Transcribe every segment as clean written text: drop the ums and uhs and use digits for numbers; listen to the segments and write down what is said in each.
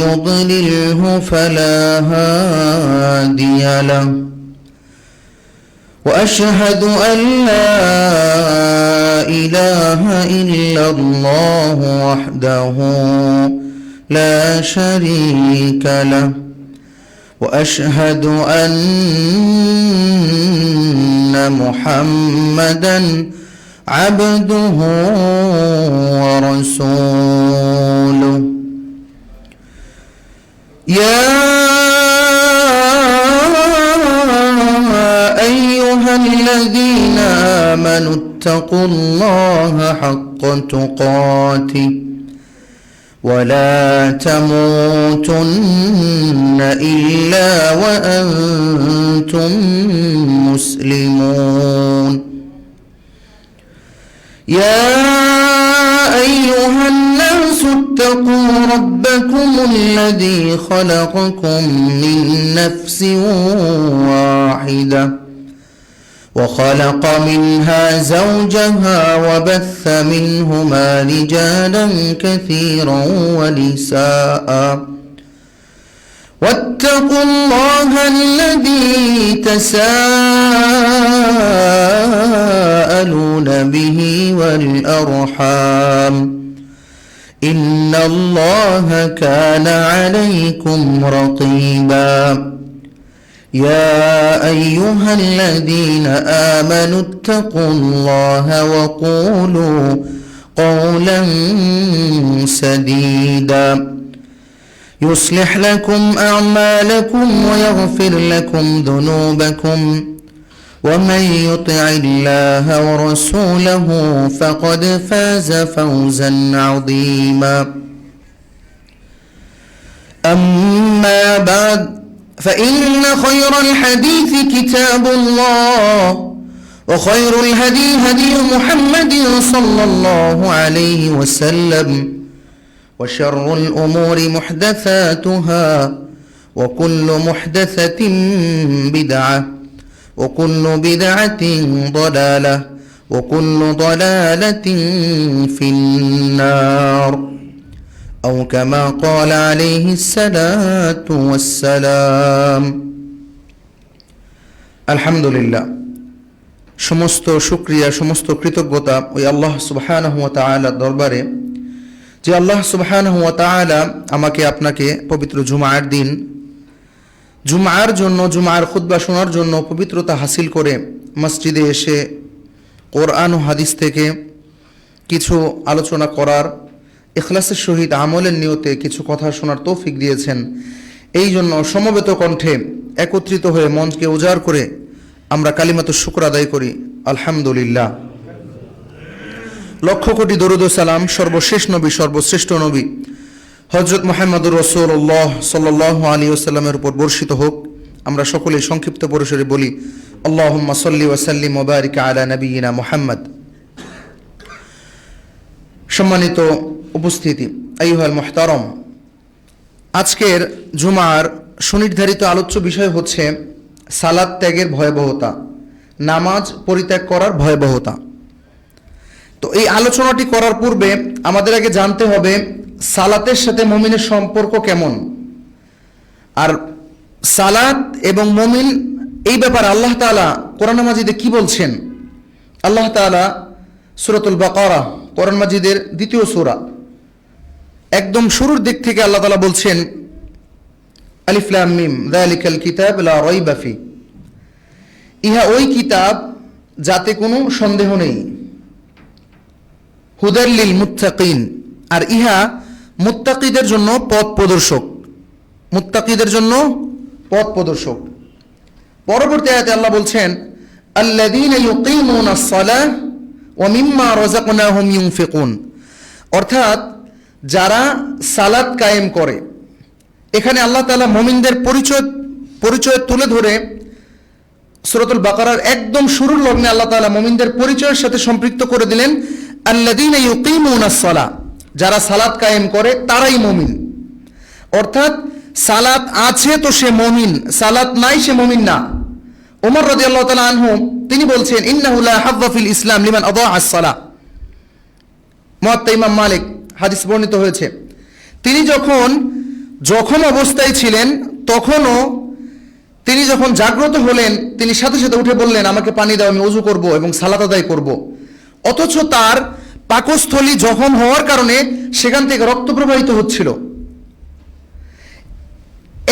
يضلله فلا هادي له وأشهد أن لا إله إلا الله وحده لا شريك له وأشهد أن محمدا عبده ورسوله يا أيها الذين آمنوا اتقوا الله حق تقاته ولا تموتن إلا وأنتم مسلمون يا أيها الناس اتقوا ربكم الذي خلقكم من نفس واحدة وخلق منها زوجها وبث منهما رجالا كثيرا ونساء واتقوا الله الذي تساءلون به والأرحام إن الله كان عليكم رقيبا يا أيها الذين آمنوا اتقوا الله وقولوا قولا سديدا يصلح لكم أعمالكم ويغفر لكم ذنوبكم ومن يطع الله ورسوله فقد فاز فوزا عظيما أما بعد فإن خير الحديث كتاب الله وخير الهدي هدي محمد صلى الله عليه وسلم وشر الأمور محدثاتها وكل محدثة بدعة وكل بدعة ضلالة وكل ضلالة في النار أو كما قال عليه الصلاة والسلام আলহামদুলিল্লাহ সমস্ত শুকরিয়া সমস্ত কৃতজ্ঞতা ওই আল্লাহ সুবহানাহু ওয়া তাআলার দরবারে যে আল্লাহ সুবহানাহু ওয়া তাআলা আমাকে আপনাকে পবিত্র জুমার দিন জুমার জন্য জুমার খুতবা শোনার জন্য পবিত্রতা হাসিল করে মসজিদে এসে কোরআন ও হাদিস থেকে কিছু আলোচনা করার ইখলাসের সহিত আমলের নিয়তে কিছু কথা শোনার তৌফিক দিয়েছেন। এই জন্য সমবেত কণ্ঠে একত্রিত হয়ে মঞ্চকে উজাড় করে আমরা কালিমাতুশ শুকর আদায় করি আলহামদুলিল্লাহ। লক্ষ কোটি দরুদ ও সালাম সর্বশেষ নবী সর্বশ্রেষ্ঠ নবী হযরত মুহাম্মদুর রাসূলুল্লাহ সাল্লাল্লাহু আলাইহি ওয়াসাল্লামের উপর বর্ষিত হোক। আমরা সকলেই সংক্ষিপ্ত পরিসরে বলি আল্লাহুম্মা সাল্লি ওয়া সাল্লিম ওয়া বারিক আলা নবিয়িনা মুহাম্মদ। সম্মানিত উপস্থিতি, আইয়ুহাল মুহতারাম, আজকের জুমার সুনির্ধারিত আলোচ্য বিষয় হচ্ছে সালাত ত্যাগের ভয়াবহতা, নামাজ পরিত্যাগ করার ভয়াবহতা। তো এই আলোচনাটি করার পূর্বে আমাদের আগে জানতে হবে সালাতের সাথে মুমিনের সম্পর্ক কেমন, আর সালাত এবং মুমিন এই ব্যাপারে আল্লাহ তাআলা কোরআন মাজিদে কি বলছেন। আল্লাহ তাআলা সূরাতুল বাকারা, কোরআন মাজিদের দ্বিতীয় সূরা, একদম শুরুর দিক থেকে আল্লাহ তাআলা বলছেন আলিফ লাম মিম যালিকাল কিতাব লা রাইবা ফি, ইহা ওই কিতাব যাতে কোনো সন্দেহ নেই, হুদাল লিল মুত্তাকিন, আর ইহা মুত্তাকিদের জন্য পথ প্রদর্শক, মুত্তাকিদের জন্য পথ প্রদর্শক। পরবর্তী আয়াতে আল্লাহ বলছেন আল্লাযীনা ইউকিমুনাস সালাহ ওয়া মিম্মা রাযাকনাহুম ইউনফিকুন, অর্থাৎ যারা সালাত কায়েম করে। এখানে আল্লাহ তাআলা মুমিনদের পরিচয় তুলে ধরে সূরাতুল বাকারার একদম শুরুর লগ্নে আল্লাহ তাআলা মুমিনদের পরিচয়ের সাথে সম্পৃক্ত করে দিলেন আল্লাযীনা ইউকিমুনাস সালাহ, যারা সালাত কায়েম করে তারাই মুমিন। অর্থাৎ সালাত আছে তো সে মুমিন, সালাত নাই সে মুমিন না। ওমর রাদিয়াল্লাহু তাআলা আনহু তিনি বলছেন ইন্নাহু লা হাযযা ফিল ইসলাম লিমান আযাআস সালাহ। মুয়াত্তা ইমাম মালিক হাদিস বর্ণিত হয়েছে, তিনি যখন যখন অবস্থায় ছিলেন তখনও তিনি যখন জাগ্রত হলেন তিনি সাথে সাথে উঠে বললেন, আমাকে পানি দাও, আমি ওযু করব এবং সালাত আদায় করব। অথচ তার পাকস্থলী জখম হওয়ার কারণে সেখান থেকে রক্ত প্রবাহিত হচ্ছিল।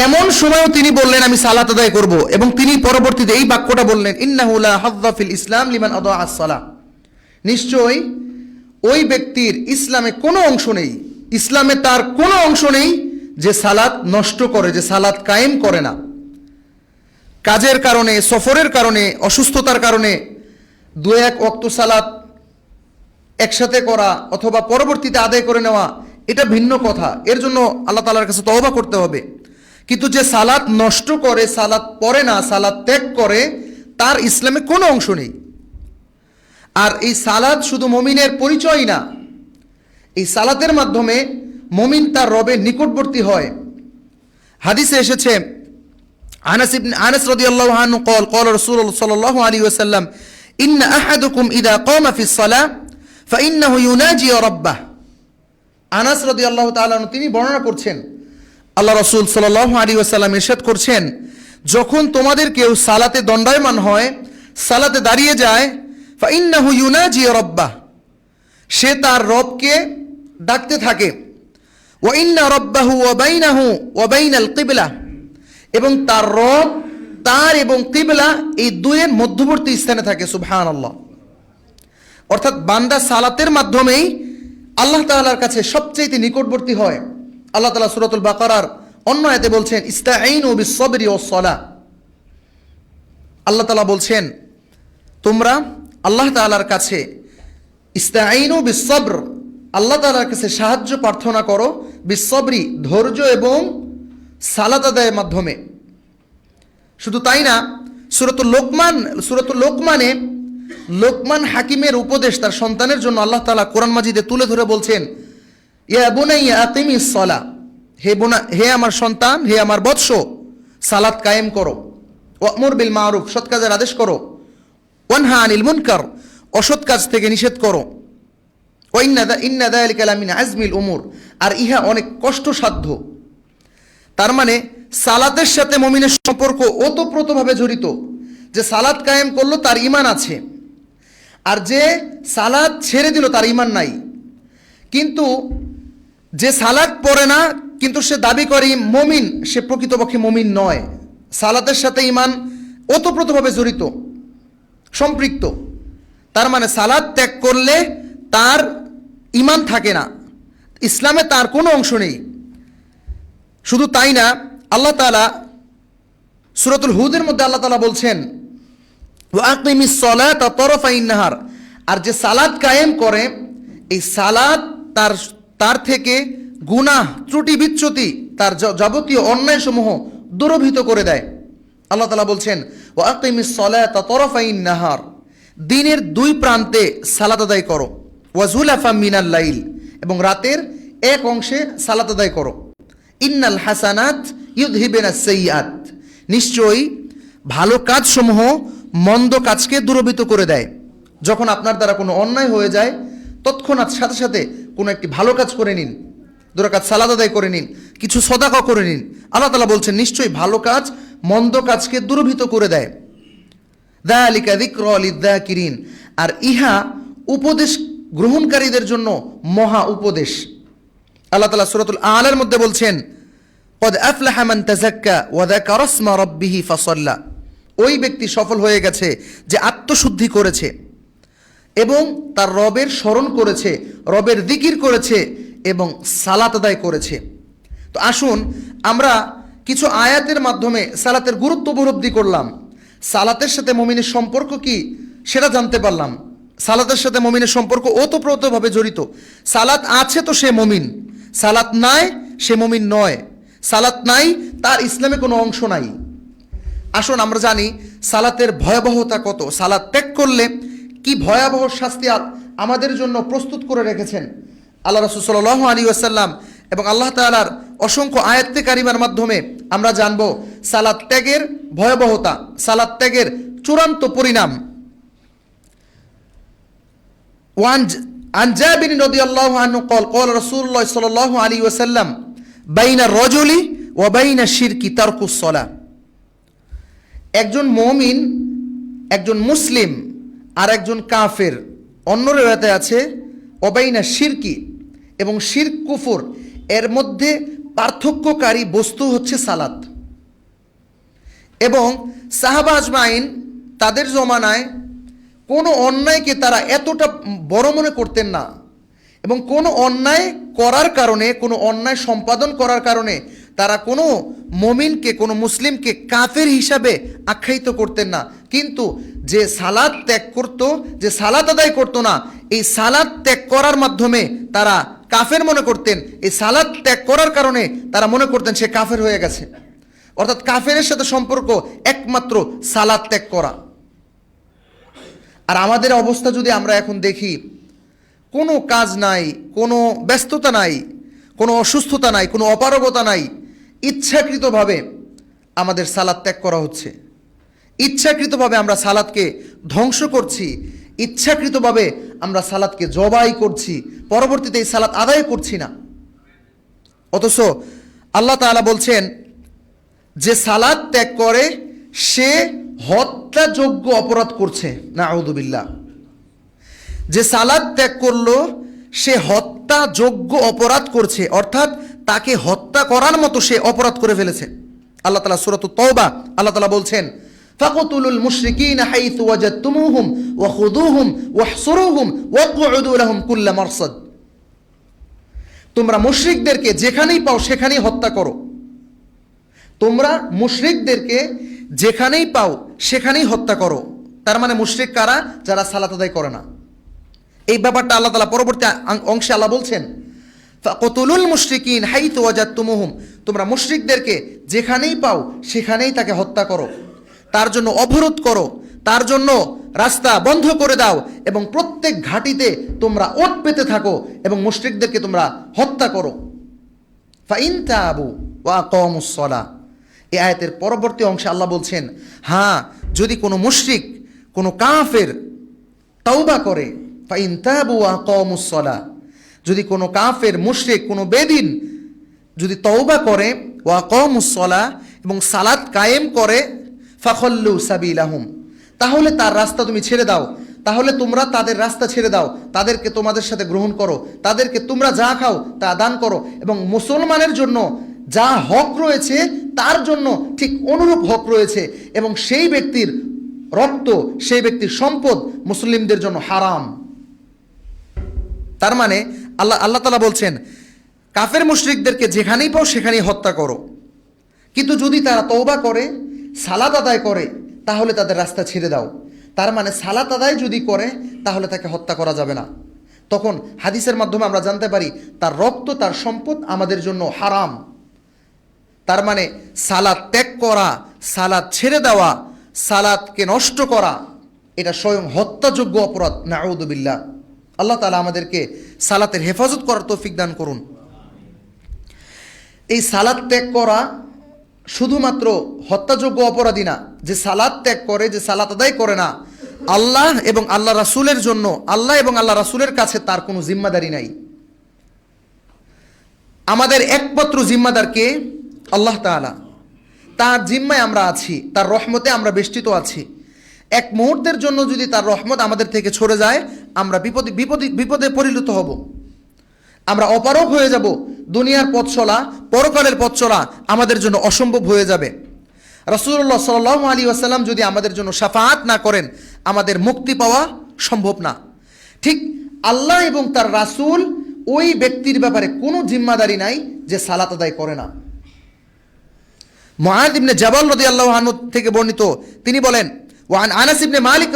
এমন সময়ও তিনি বললেন, আমি সালাত আদায় করব, এবং তিনি পরবর্তীতে এই বাক্যটা বললেন, ইন্নাহু লা হাযযা ফিল ইসলাম লিমান আদা আস-সালাহ। নিশ্চয় ওই ব্যক্তির ইসলামে কোনো অংশ নেই, ইসলামে তার কোনো অংশ নেই যে সালাত নষ্ট করে, যে সালাত কায়েম করে না। কাজের কারণে, সফরের কারণে, অসুস্থতার কারণে দু এক ওয়াক্ত সালাত একসাথে করা অথবা পরবর্তীতে আদায় করে নেওয়া এটা ভিন্ন কথা, এর জন্য আল্লাহ তাআলার কাছে তওবা করতে হবে। কিন্তু যে সালাত নষ্ট করে, সালাত পড়ে না, সালাত ত্যাগ করে, তার ইসলামে কোনো অংশ নেই। আর এই সালাত শুধু মুমিনের পরিচয় না, এই সালাতের মাধ্যমে মুমিন তার রবের নিকটবর্তী হয়। হাদিসে এসেছে, আনাস রাদিয়াল্লাহু আনহু قال قال رسول الله صلى الله عليه وسلم ان احدكم اذا قام في الصلاه فانه يناجي ربه। আনাস রাদিয়াল্লাহু তাআলা তিনি বর্ণনা করছেন, আল্লাহ রাসূল সাল্লাল্লাহু আলাইহি ওয়াসাল্লাম ইরশাদ করছেন, যখন তোমাদের কেউ সালাতে দণ্ডায়মান হয়, সালাতে দাঁড়িয়ে যায়, ফাইন্নাহু ইউনাজি রাব্বাহ, সে তার রবকে ডাকতে থাকে, ওয়া ইন্না রাব্বাহু ওয়া বাইনাহু ওয়া বাইনাল কিবলা, এবং তার রব তার এবং কিবলা এই দুইয়ের মধ্যবর্তী স্থানে থাকে। সুবহানাল্লাহ। অর্থাৎ বান্দা সালাতের মাধ্যমেই আল্লাহ তাআলার কাছে সবচেয়ে নিকটবর্তী হয়। আল্লাহ তাআলা সূরাতুল বাকারার অন্য আয়াতে বলছেন, ইস্তাঈনু বিস-সাবরি ওয়াস-সালাহ। আল্লাহ তাআলা বলছেন, তোমরা আল্লাহ তাআলার কাছে ইস্তাঈনু বিস-সাবর, আল্লাহ তাআলার কাছে সাহায্য প্রার্থনা করো, বিস-সাবরি ধৈর্য এবং সালাত আদায়ের মাধ্যমে। শুধু তাই না, সূরাতুল লোকমানে লোকমান হাকিমের উপদেশ তার সন্তানের জন্য আল্লাহ তাআলা কোরআন মাজিদে তুলে ধরে বলছেন, ইয়া বুনাইয়া আকিমিস সালাহ, হে আমার সন্তান, হে আমার বৎস, সালাত কায়েম করো, ওয়ামুর বিল মারুফ, সৎ কাজের আদেশ করো, ওয়ানহা আনিল মুনকার, অসৎ কাজ থেকে নিষেধ করো, ওয়া ইন্না যালিকা লামিন আজমিল উমুর, আর ইহা অনেক কষ্টসাধ্য। তার মানে সালাতের সাথে মুমিনের সম্পর্ক ওতপ্রোতভাবে জড়িত। যে সালাত কায়েম করলো তার ঈমান আছে, আর যে সালাত ছেড়ে দিল তার ঈমান নাই। কিন্তু যে সালাত পড়ে না কিন্তু সে দাবি করে মুমিন, সে প্রকৃতপক্ষে মুমিন নয়। সালাতের সাথে ঈমান ওতপ্রোতভাবে জড়িত, সম্পৃক্ত। তার মানে সালাত ত্যাগ করলে তার ঈমান থাকে না, ইসলামে তার কোনো অংশ নেই। শুধু তাই না, আল্লাহ তাআলা সূরাতুল হুদের মধ্যে আল্লাহ তাআলা বলছেন, ওয়া আকিমিস সালাতা তারফাইন নাহার, আর যে সালাত কায়েম করে, এই সালাত তার থেকে গুনাহ, ত্রুটি, বিচ্যুতি, তার যাবতীয় অন্যায় সমূহ দূরভূত করে দেয়। আল্লাহ তাআলা বলছেন, ওয়া আকিমিস সালাতা তারফাইন নাহার, দিনের দুই প্রান্তে সালাত আদায় করো, ওয়া যুলাফা মিনাল লাইল, এবং রাতের এক অংশে সালাত আদায় করো। ইন্নাল হাসানাত ইউযহিবুনাস সাইয়্যাত, নিশ্চয়ই ভালো কাজসমূহ মন্দ কাজকে দূরভূত করে দেয়। যখন আপনার দ্বারা কোনো অন্যায় হয়ে যায়, তৎক্ষণাৎ সাথে সাথে কোনো একটি ভালো কাজ করে নিন, 2 রাকাত সালাত আদায় করে নিন, কিছু সদাকা করে নিন। আল্লাহ তাআলা বলছেন, নিশ্চয়ই ভালো কাজ মন্দ কাজকে দূরভূত করে দেয়। যালিকা যিকরা লিয-যাকিরিন, আর ইহা উপদেশ গ্রহণকারীদের জন্য মহা উপদেশ। আল্লাহ তাআলা সূরাতুল আলার মধ্যে বলছেন, ক্বাদ আফলাহা মান তাযাক্কা ওয়া যাকারা ইসমা রাব্বিহি ফাসাল্লা, ওই ব্যক্তি সফল হয়ে গেছে যে আত্মশুদ্ধি করেছে এবং তার রবের স্মরণ করেছে, রবের জিকির করেছে এবং সালাত আদায় করেছে। তো আসুন আমরা কিছু আয়াতের মাধ্যমে সালাতের গুরুত্ব উপলব্ধি করলাম, সালাতের সাথে মুমিনের সম্পর্ক কি সেটা জানতে পারলাম। সালাতের সাথে মুমিনের সম্পর্ক ওতপ্রোতভাবে জড়িত। সালাত আছে তো সে মুমিন, সালাত নাই সে মুমিন নয়। সালাত নাই, তার ইসলামে কোনো অংশ নাই। আসুন আমরা জানি সালাতের ভয়াবহতা কত, সালাত ত্যাগ করলে কি ভয়াবহ শাস্তি আমাদের জন্য প্রস্তুত করে রেখেছেন আল্লাহ রাসূল সাল্লাল্লাহু আলাইহি ওয়াসাল্লাম, এবং আল্লাহ তাআলার অসংখ্য আয়াতে কারিমার মাধ্যমে আমরা জানব সালাত ত্যাগের ভয়াবহতা, সালাত ত্যাগের চূড়ান্ত পরিণাম। عن جابر رضي الله عنه قال قال رسول الله صلى الله عليه وسلم বাইনা রজলি ওয়া বাইনা শিরকি তারকুস সালাহ। একজন মুমিন, একজন মুসলিম আর একজন কাফের, অন্য রিওয়ায়াতে আছে ওবাইনা শিরকি এবং শিরক কুফর, এর মধ্যে পার্থক্যকারী বস্তু হচ্ছে সালাত। এবং সাহাবা আজমাইন তাদের জমানায় কোনো অন্যায়কে তারা এতটা বড় মনে করতেন না, এবং কোনো অন্যায় করার কারণে, কোনো অন্যায় সম্পাদন করার কারণে তারা কোনো মুমিনকে, কোনো মুসলিমকে কাফের হিসাবে আখ্যায়িত করতেন না। কিন্তু যে সালাত ত্যাগ করত, যে সালাত আদায় করত না, এই সালাত ত্যাগ করার মাধ্যমে তারা কাফের মনে করতেন। এই সালাত ত্যাগ করার কারণে তারা মনে করতেন সে কাফের হয়ে গেছে। অর্থাৎ কাফেরের সাথে সম্পর্ক একমাত্র সালাত ত্যাগ করা। আর আমাদের অবস্থা যদি আমরা এখন দেখি, কোনো কাজ নাই, কোনো ব্যস্ততা নাই, কোনো অসুস্থতা নাই, কোনো অপারগতা নাই, ইচ্ছাকৃতভাবে আমাদের সালাত ত্যাগ করা হচ্ছে। ইচ্ছাকৃতভাবে আমরা সালাতকে ধ্বংস করছি, ইচ্ছাকৃতভাবে আমরা সালাতকে জবাই করছি, পরবর্তীতে এই সালাত আদায় করছি না। অথচ আল্লাহ তাআলা বলছেন যে সালাত ত্যাগ করে সে হত্যাযোগ্য অপরাধ করছে, নাউযুবিল্লাহ। যে সালাত ত্যাগ করলো সে হত্যাযোগ্য অপরাধ করছে, অর্থাৎ তাকে হত্যা করার মতো সে অপরাধ করে ফেলেছে। আল্লাহ তাআলা সূরাতুত তাওবা আল্লাহ তাআলা বলছেন, ফাকতুলুল মুশরিকিনা হাইথু ওয়াজাদতুমুহুম ওয়া খুযুহুম ওয়াহসুরুহুম ওয়াকউদু লাহুম কুল্লা মারসাদ। তোমরা মুশরিকদেরকে যেখানেই পাও সেখানেই হত্যা করো। তোমরা মুশরিকদেরকে যেখানেই পাও সেখানেই হত্যা করো। তার মানে মুশরিক কারা? যারা সালাত আদায় করে না। এই ব্যাপারটা আল্লাহ তাআলা পরবর্তী অংশে আল্লাহ বলছেন, ফাকতুলুল মুশরিকিন হাইথু ওয়াজাদতুমুহুম, তোমরা মুশরিকদেরকে যেখানেই পাও সেখানেই তাকে হত্যা করো, তার জন্য অবরোধ করো, তার জন্য রাস্তা বন্ধ করে দাও, এবং প্রত্যেক ঘাটিতে তোমরা ওট পেতে থাকো এবং মুশরিকদেরকে তোমরা হত্যা করো। ফাইন তাবু ওয়া আকামুস সালাহ। এই আয়াতের পরবর্তী অংশে আল্লাহ বলছেন, হ্যাঁ, যদি কোনো মুশরিক, কোনো কাফের তাওবা করে, ফাইন তাবু ওয়া আকামুস সালাহ, যদি কোনো কাফের, মুশরিক, কোনো বেদিন যদি তওবা করে, ওয়া আকামুস সালাহ, এবং সালাত কায়েম করে, ফাখল্লু সাবিলাহুম, তাহলে তার রাস্তা তুমি ছেড়ে দাও, তাহলে তোমরা তাদের রাস্তা ছেড়ে দাও, তাদেরকে তোমাদের সাথে গ্রহণ করো, তাদেরকে তোমরা যা খাও তা দান করো, এবং মুসলমানের জন্য যা হক রয়েছে তার জন্য ঠিক অনুরূপ হক রয়েছে, এবং সেই ব্যক্তির রক্ত, সেই ব্যক্তির সম্পদ মুসলিমদের জন্য হারাম। তার মানে আল্লাহ তাআলা বলছেন, কাফের মুশরিকদেরকে যেখানেই পাও সেখানেই হত্যা করো, কিন্তু যদি তারা তওবা করে, সালাত আদায় করে, তাহলে তাদের রাস্তা ছেড়ে দাও। তার মানে সালাত আদায় যদি করে তাহলে তাকে হত্যা করা যাবে না। তখন হাদিসের মাধ্যমে আমরা জানতে পারি তার রক্ত, তার সম্পদ আমাদের জন্য হারাম। তার মানে সালাত ত্যাগ করা, সালাত ছেড়ে দেওয়া, সালাতকে নষ্ট করা, এটা স্বয়ং হত্যাযোগ্য অপরাধ, নাউযু বিল্লাহ। আল্লাহ তাআলা আমাদেরকে সালাতের হেফাজত করার তৌফিক দান করুন। এই সালাত ত্যাগ করা শুধুমাত্র হত্যাযোগ্য অপরাধী না, যে সালাত ত্যাগ করে, যে সালাত আদায় করে না, আল্লাহ এবং আল্লাহ রাসূলের জন্য, আল্লাহ এবং আল্লাহ রাসূলের কাছে তার কোনো জিম্মাদারি নাই। আমাদের একমাত্র জিম্মাদার কে? আল্লাহ তাআলা। তার জিম্মায় আমরা আছি, তার রহমতে আমরা বেষ্টিত আছি। এক মুহূর্তের জন্য যদি তার রহমত আমাদের থেকে সরে যায়, আমরা বিপদে পরিণত হব, আমরা অপারগ হয়ে যাব। দুনিয়ার পথ চলা, পরকালের পথ চলা আমাদের জন্য অসম্ভব হয়ে যাবে। রাসূলুল্লাহ সাল্লাল্লাহু আলাইহি ওয়াসাল্লাম যদি আমাদের জন্য শাফাআত না করেন, আমাদের মুক্তি পাওয়া সম্ভব না। ঠিক আল্লাহ এবং তার রাসূল ওই ব্যক্তির ব্যাপারে কোনো জিম্মাদারি নাই যে সালাত আদায় করে না। মুআয ইবনে জাবাল রাদিয়াল্লাহু আনহু থেকে বর্ণিত, তিনি বলেন, ওয়ান আনাস ইবনে মালিক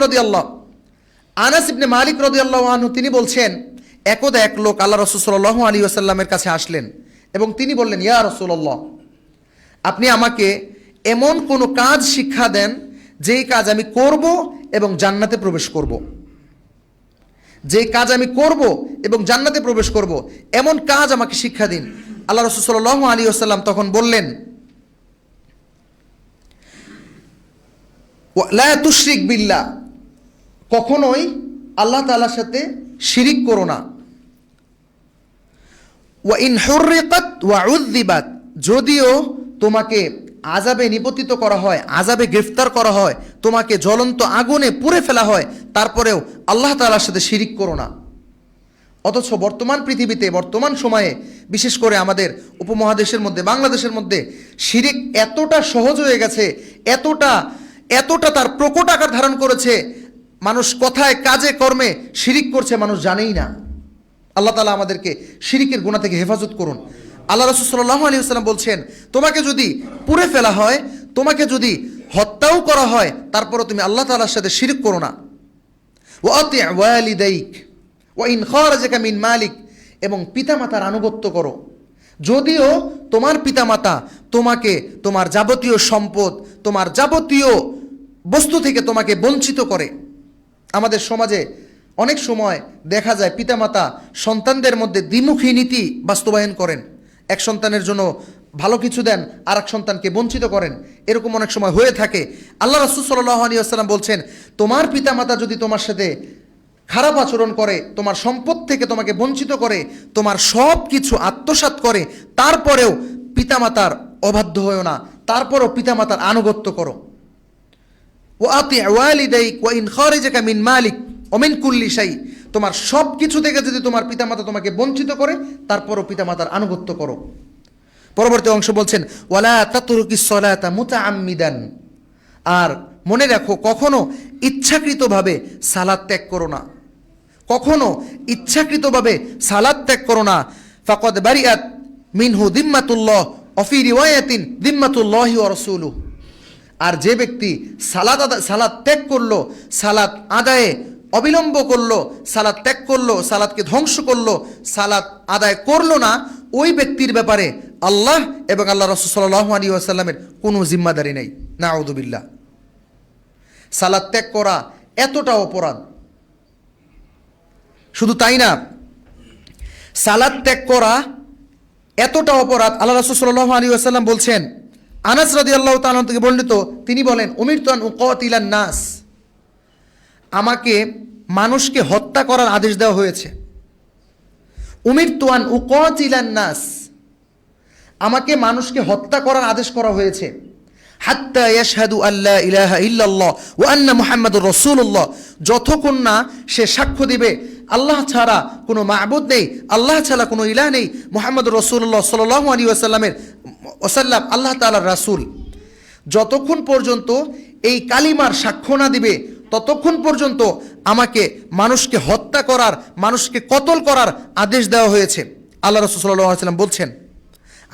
রাদিয়াল্লাহু আনহু তিনি বলছেন, একদা এক লোক আল্লাহ রাসূল সাল্লাল্লাহু আলাইহি ওয়াসাল্লামের কাছে আসলেন এবং তিনি বললেন, ইয়া রাসূলুল্লাহ, আপনি আমাকে এমন কোনো কাজ শিক্ষা দেন যেই কাজ আমি করব এবং জান্নাতে প্রবেশ করব। যেই কাজ আমি করব এবং জান্নাতে প্রবেশ করব, এমন কাজ আমাকে শিক্ষা দিন। আল্লাহ রাসূল সাল্লাল্লাহু আলাইহি ওয়াসাল্লাম তখন বললেন, লা তুশরিক বিল্লাহ, কখনোই আল্লাহ তাআলার সাথে শিরিক করো না। ওয়া ইন হুররিকাত ওয়া উযযিবাত, যদিও তোমাকে আযাবে নিপতিত করা হয়, আযাবে গ্রেফতার করা হয়, তোমাকে জ্বলন্ত আগুনে পুড়ে ফেলা হয়, তারপরেও আল্লাহ তাআলার সাথে শিরিক করো না। অথচ বর্তমান পৃথিবীতে, বর্তমান সময়ে, বিশেষ করে আমাদের উপমহাদেশের মধ্যে, বাংলাদেশের মধ্যে শিরিক এতটা সহজ হয়ে গেছে, এতটা তার প্রকট আকার ধারণ করেছে, মানুষ কথায় কাজে কর্মে শিরিক করছে, মানুষ জানেই না। আল্লাহ তাআলা আমাদেরকে শিরিকের গুনাহ থেকে হেফাজত করুন। আল্লাহ রাসূল সাল্লাল্লাহু আলাইহি ওয়াসাল্লাম বলছেন, তোমাকে যদি পুড়ে ফেলা হয়, তোমাকে যদি হত্যাও করা হয়, তারপরও তুমি আল্লাহ তাআলার সাথে শিরিক করো না। ওয়া আতি' ওয়ালিদাইক ওয়া ইন খারাজাকা মিন মালিক, এবং পিতামাতার আনুগত্য করো। যদিও তোমার পিতামাতা তোমাকে তোমার যাবতীয় সম্পদ, তোমার যাবতীয় বস্তু থেকে তোমাকে বঞ্চিত করে। আমাদের সমাজে অনেক সময় দেখা যায় পিতামাতা সন্তানদের মধ্যে দ্বিমুখী নীতি বাস্তবায়ন করেন। এক সন্তানের জন্য ভালো কিছু দেন, আর এক সন্তানকে বঞ্চিত করেন, এরকম অনেক সময় হয়ে থাকে। আল্লাহ রাসূল সাল্লাল্লাহু আলাইহি ওয়াসাল্লাম বলছেন, তোমার পিতামাতা যদি তোমার সাথে খারাপ আচরণ করে, তোমার সম্পদ থেকে তোমাকে বঞ্চিত করে, তোমার সব কিছু আত্মসাৎ করে, তারপরেও পিতামাতার অবাধ্য হয়েও না, তারপরেও পিতামাতার আনুগত্য করো। ওয়া আতি' ওয়ালিদাইক ওয়া ইন খারাজাকা মিন মালিক ওয়া মিন কুল্লি শাই, তোমার সব কিছু থেকে যদি তোমার পিতামাতা তোমাকে বঞ্চিত করে, তারপরও পিতামাতার আনুগত্য করো। পরবর্তী অংশ বলছেন, ওয়ালা তাতরুকিস সালাতা মুতাআম্মিদান, আর মনে রাখো কখনো ইচ্ছাকৃতভাবে সালাত ত্যাগ করো না, কখনো ইচ্ছাকৃতভাবে সালাত ত্যাগ করো না। ফাকাদ বারিআত মিনহু যিম্মাতুল্লাহ ওয়া ফি রিওয়ায়াতিন যিম্মাতুল্লাহি ওয়া রাসূলুহু, আর যে ব্যক্তি সালাত ত্যাগ করলো, সালাত আদায়ে অবিলম্ব করলো, সালাত ত্যাগ করলো, সালাতকে ধ্বংস করলো, সালাত আদায় করলো না, ওই ব্যক্তির ব্যাপারে আল্লাহ এবং আল্লাহ রাসূল সাল্লাল্লাহু আলাইহি ওয়াসাল্লামের কোনো জিম্মাদারি নেই। নাউযু বিল্লাহ। সালাত ত্যাগ করা এতটা অপরাধ। শুধু তাই না, সালাত ত্যাগ করা এতটা অপরাধ, আল্লাহ রাসূল সাল্লাল্লাহু আলাইহি ওয়াসাল্লাম বলছেন, আনাস রাদিয়াল্লাহু তাআলা থেকে বর্ণিত, তিনি বলেন, উমিরতু আন উকাতিলান নাস, আমাকে মানুষকে হত্যা করার আদেশ দেওয়া হয়েছে। উমিরতু আন উকাতিলান নাস, আমাকে মানুষকে হত্যা করার আদেশ করা হয়েছে। হাত্তা ইয়াশহাদু আল্লা ইলাহা ইল্লাল্লাহ ওয়া আন্না মুহাম্মাদুর রাসূলুল্লাহ, যতক্ষণ না সে সাক্ষ্য দিবে আল্লাহ ছাড়া কোনো মাবুদ নেই, আল্লাহ ছাড়া কোনো ইলাহ নেই, মুহাম্মাদুর রাসূলুল্লাহ সাল্লাল্লাহু আলাইহি ওয়াসাল্লাম আল্লাহ তাআলার রাসূল। যতক্ষণ পর্যন্ত এই কালিমার সাক্ষ্য না দিবে, ততক্ষণ পর্যন্ত আমাকে মানুষকে হত্যা করার, মানুষকে কতল করার আদেশ দেওয়া হয়েছে। আল্লাহ রাসূল সাল্লাল্লাহু আলাইহি ওয়াসাল্লাম বলছেন।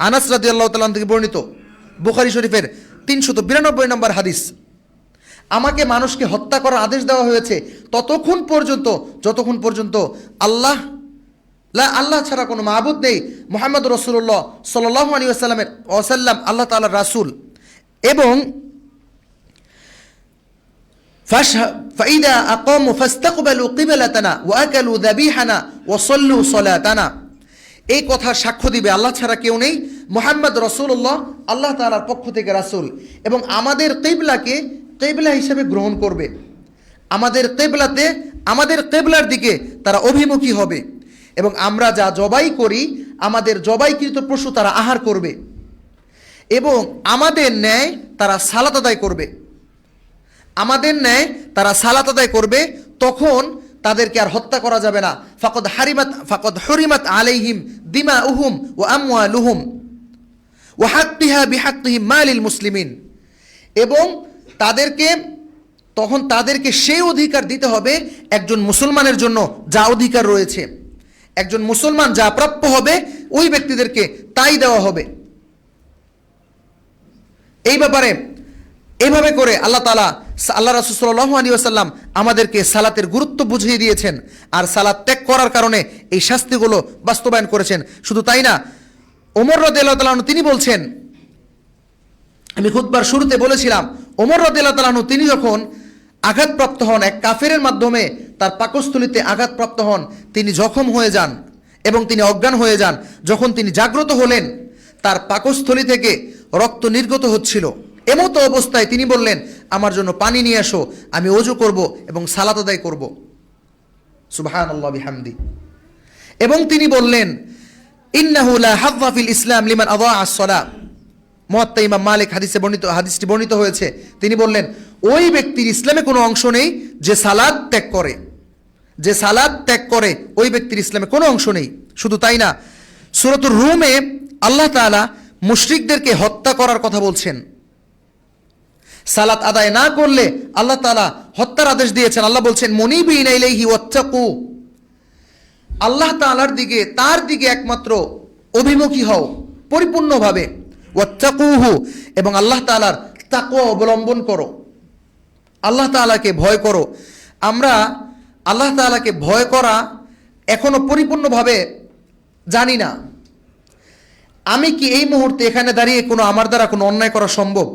আনাস রাদিয়াল্লাহু তাআলা থেকে বর্ণিত, বুখারী শরীফের 392 নম্বর হাদিস, আমাকে মানুষকে হত্যা করার আদেশ দেওয়া হয়েছে যতক্ষণ পর্যন্ত আল্লাহ ছাড়া কোনো মাবুদ নেই, মুহাম্মদ রাসূলুল্লাহ সাল্লাল্লাহু আলাইহি ওয়াসাল্লাম আল্লাহ তাআলার রাসূল, এবং ফাইদা আকামু ফাস্তাকবালু কিবলাতানা ওয়া আকালু যাবিহানা ওয়া সাল্লু সালাতানা, এই কথার সাক্ষ্য দিবে আল্লাহ ছাড়া কেউ নেই, মুহাম্মদ রাসূলুল্লাহ আল্লাহ তাআলার পক্ষ থেকে রাসূল, এবং আমাদের কিবলাকে কিবলা হিসেবে গ্রহণ করবে, আমাদের কিবলার দিকে তারা অভিমুখী হবে, এবং আমরা যা জবাই করি, আমাদের জবাইকৃত পশু তারা আহার করবে, এবং আমাদের ন্যায় তারা সালাত আদায় করবে, আমাদের ন্যায় তারা সালাত আদায় করবে, তখন তাদেরকে আর হত্যা করা যাবে না। ফাকাদ হুরিমাত আলাইহিম দিমাউহুম ওয়া আমওয়ালুহুম ওয়া হাক্কিহা বিহাক্কিহিম মালিল মুসলিমিন, এবং তাদেরকে সেই অধিকার দিতে হবে একজন মুসলমানের জন্য যা অধিকার রয়েছে, একজন মুসলমান যা প্রাপ্য হবে ওই ব্যক্তিদেরকে তাই দেওয়া হবে। এই ব্যাপারে এইভাবে করে আল্লাহ রাসূল সাল্লাল্লাহু আলাইহি ওয়াসাল্লাম আমাদেরকে সালাতের গুরুত্ব বুঝিয়ে দিয়েছেন, আর সালাত ত্যাগ করার কারণে এই শাস্তিগুলো বাস্তবায়ন করেছেন। শুধু তাই না, ওমর রাদিয়াল্লাহু তাআলা আনহু তিনি বলছেন, আমি খুতবার শুরুতে বলেছিলাম, ওমর রাদিয়াল্লাহু তাআলা আনহু তিনি যখন আঘাতপ্রাপ্ত হন, এক কাফেরের মাধ্যমে তার পাকস্থলীতে আঘাতপ্রাপ্ত হন, তিনি জখম হয়ে যান এবং তিনি অজ্ঞান হয়ে যান। যখন তিনি জাগ্রত হলেন, তার পাকস্থলী থেকে রক্ত নির্গত হচ্ছিল। এমতো অবস্থায় তিনি বললেন, আমার জন্য পানি নিয়ে আসো, আমি ওযু করব এবং সালাত আদায় করব। সুবহানাল্লাহ বিহামদি। এবং তিনি বললেন, ইন্নাহু লা হাযযা ফিল ইসলাম লিমান আযা আস-সালাহ। মুয়াত্তা ইমাম মালিক হাদিসটি বর্ণিত হয়েছে। তিনি বললেন, ওই ব্যক্তির ইসলামে কোনো অংশ নেই যে সালাত ত্যাগ করে। যে সালাত ত্যাগ করে ওই ব্যক্তির ইসলামে কোনো অংশ নেই। শুধু তাই না, সূরাতুর রুমে আল্লাহ তাআলা মুশরিকদেরকে হত্যা করার কথা বলছেন। সালাত আদায় না করলে আল্লাহ তাআলা হত্যার আদেশ দিয়েছেন। আল্লাহ বলছেন, মুনিবিনা ইলাইহি ওয়াত্তাকু, আল্লাহ তাআলার দিকে, তার দিকে একমাত্র অভিমুখী হও পরিপূর্ণভাবে। ওয়াত্তাকুহু, এবং আল্লাহ তাআলার তাকওয়া অবলম্বন করো, আল্লাহ তাআলাকে ভয় করো। আমরা আল্লাহ তাআলাকে ভয় করা এখনো পরিপূর্ণভাবে জানি না। আমি কি এই মুহূর্তে এখানে দাঁড়িয়ে আমার দ্বারা কোনো অন্যায় করা সম্ভব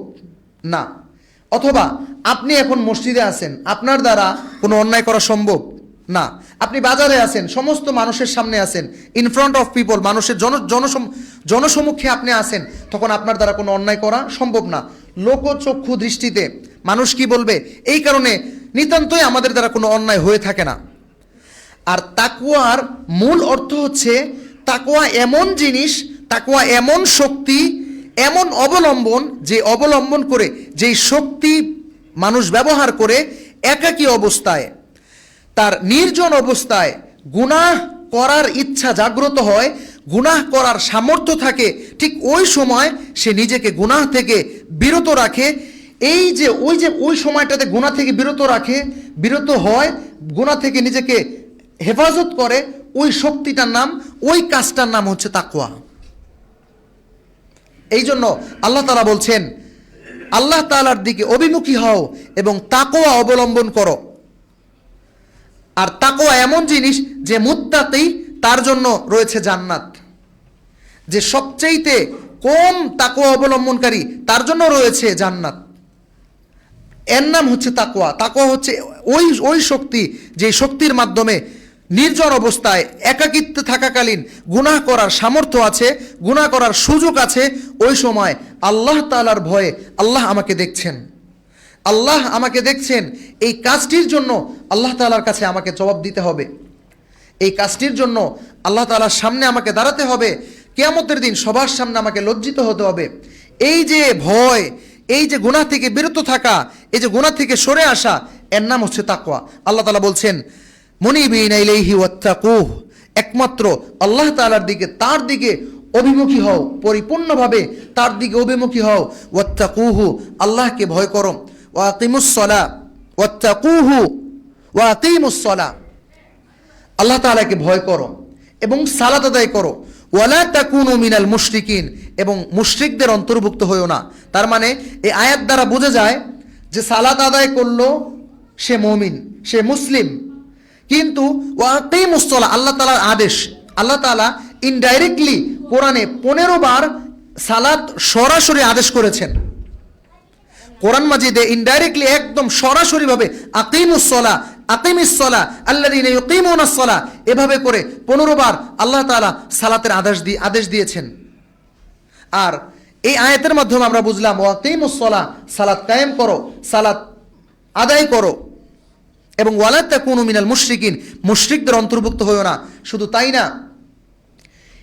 না? অথবা আপনি এখন মসজিদে আছেন, আপনার দ্বারা কোনো অন্যায় করা সম্ভব না। আপনি বাজারে আছেন, সমস্ত মানুষের সামনে আছেন, ইন ফ্রন্ট অফ পিপল, মানুষের জনসমক্ষে আপনি আছেন, তখন আপনার দ্বারা কোনো অন্যায় করা সম্ভব না। লোকচক্ষু দৃষ্টিতে মানুষ কি বলবে, এই কারণে নিতান্তই আমাদের দ্বারা কোনো অন্যায় হয়ে থাকে না। আর তাকওয়ার মূল অর্থ হচ্ছে, তাকওয়া এমন জিনিস, তাকওয়া এমন শক্তি, এমন অবলম্বন, যে অবলম্বন করে, যেই শক্তি মানুষ ব্যবহার করে একাকী অবস্থায়, তার নির্জন অবস্থায় গুনাহ করার ইচ্ছা জাগ্রত হয়, গুনাহ করার সামর্থ্য থাকে, ঠিক ওই সময় সে নিজেকে গুনাহ থেকে বিরত রাখে। ওই সময়টাতে গুনাহ থেকে বিরত হয়, গুনাহ থেকে নিজেকে হেফাজত করে, ওই শক্তিটার নাম, ওই কাজটার নাম হচ্ছে তাকওয়া। এই জন্য আল্লাহ তাআলা বলছেন, আল্লাহ তাআলার দিকে অভিমুখী হও এবং তাকওয়া অবলম্বন করো। আর তাকওয়া এমন জিনিস যে মুত্তাকি, তার জন্য রয়েছে জান্নাত। যে সবচেয়ে কম তাকওয়া অবলম্বনকারী, তার জন্য রয়েছে জান্নাত। এর নাম হচ্ছে তাকওয়া। তাকওয়া হচ্ছে ওই শক্তি, যে শক্তির মাধ্যমে নির্জন অবস্থায় একাকিত্বে থাকাকালীন গুনাহ করার সামর্থ্য আছে, গুনাহ করার সুযোগ আছে। ওই সময় আল্লাহ তাআলার ভয়ে, আল্লাহ আমাকে দেখছেন, আল্লাহ আমাকে দেখছেন, এই কাজটির জন্য আল্লাহ তাআলার কাছে আমাকে জবাব দিতে হবে, এই কাজটির জন্য আল্লাহ তাআলার সামনে আমাকে দাঁড়াতে হবে, কিয়ামতের দিন সবার সামনে আমাকে লজ্জিত হতে হবে। এই যে ভয়, এই যে গুনাহ থেকে বিরত থাকা, এই যে গুনাহ থেকে সরে আসা, এর নাম হচ্ছে তাকওয়া। আল্লাহ তাআলা বলছেন, মুনিবিনা ইলাইহি ওয়াত্তাকুহ, একমাত্র আল্লাহ তাআলার দিকে, তার দিকে অভিমুখী হও, পরিপূর্ণভাবে তার দিকে অভিমুখী হও। ওয়াত্তাকুহু, আল্লাহকে ভয় করো। ওয়া আকিমুস সালাহ, ওয়াত্তাকুহু ওয়া আকিমুস সালাহ, আল্লাহ তাআলাকে ভয় করো এবং সালাত আদায় করো। ওয়ালা তাকুনু মিনাল মুশরিকিন, এবং মুশরিকদের অন্তর্ভুক্ত হইও না। তার মানে এই আয়াত দ্বারা বোঝা যায় যে সালাত আদায় করলো সে মুমিন, সে মুসলিম, কিন্তু ওয়া আকিমুস সালাহ আল্লাহ তাআলার আদেশ। আল্লাহ তাআলা ইনডাইরেক্টলি কোরআনে 15 বার সালাত সরাসরি আদেশ করেছেন। কোরআন মাজিদে ইনডাইরেক্টলি, একদম সরাসরিভাবে আকিমুস সালাহ, আকিমিস সালাহ আল্লাযীনা ইউকিমুনাস সালাহ, এভাবে করে 15 বার আল্লাহ তাআলা সালাতের আদেশ দিয়েছেন। আর এই আয়াতের মাধ্যমে আমরা বুঝলাম, ওয়া আকিমুস সালাহ, সালাত কায়েম করো, সালাত আদায় করো, এবং ওয়ালা তাকুনু মিনাল মুশরিকিন, মুশরিকদের অন্তর্ভুক্ত হইও না। শুধু তাই না,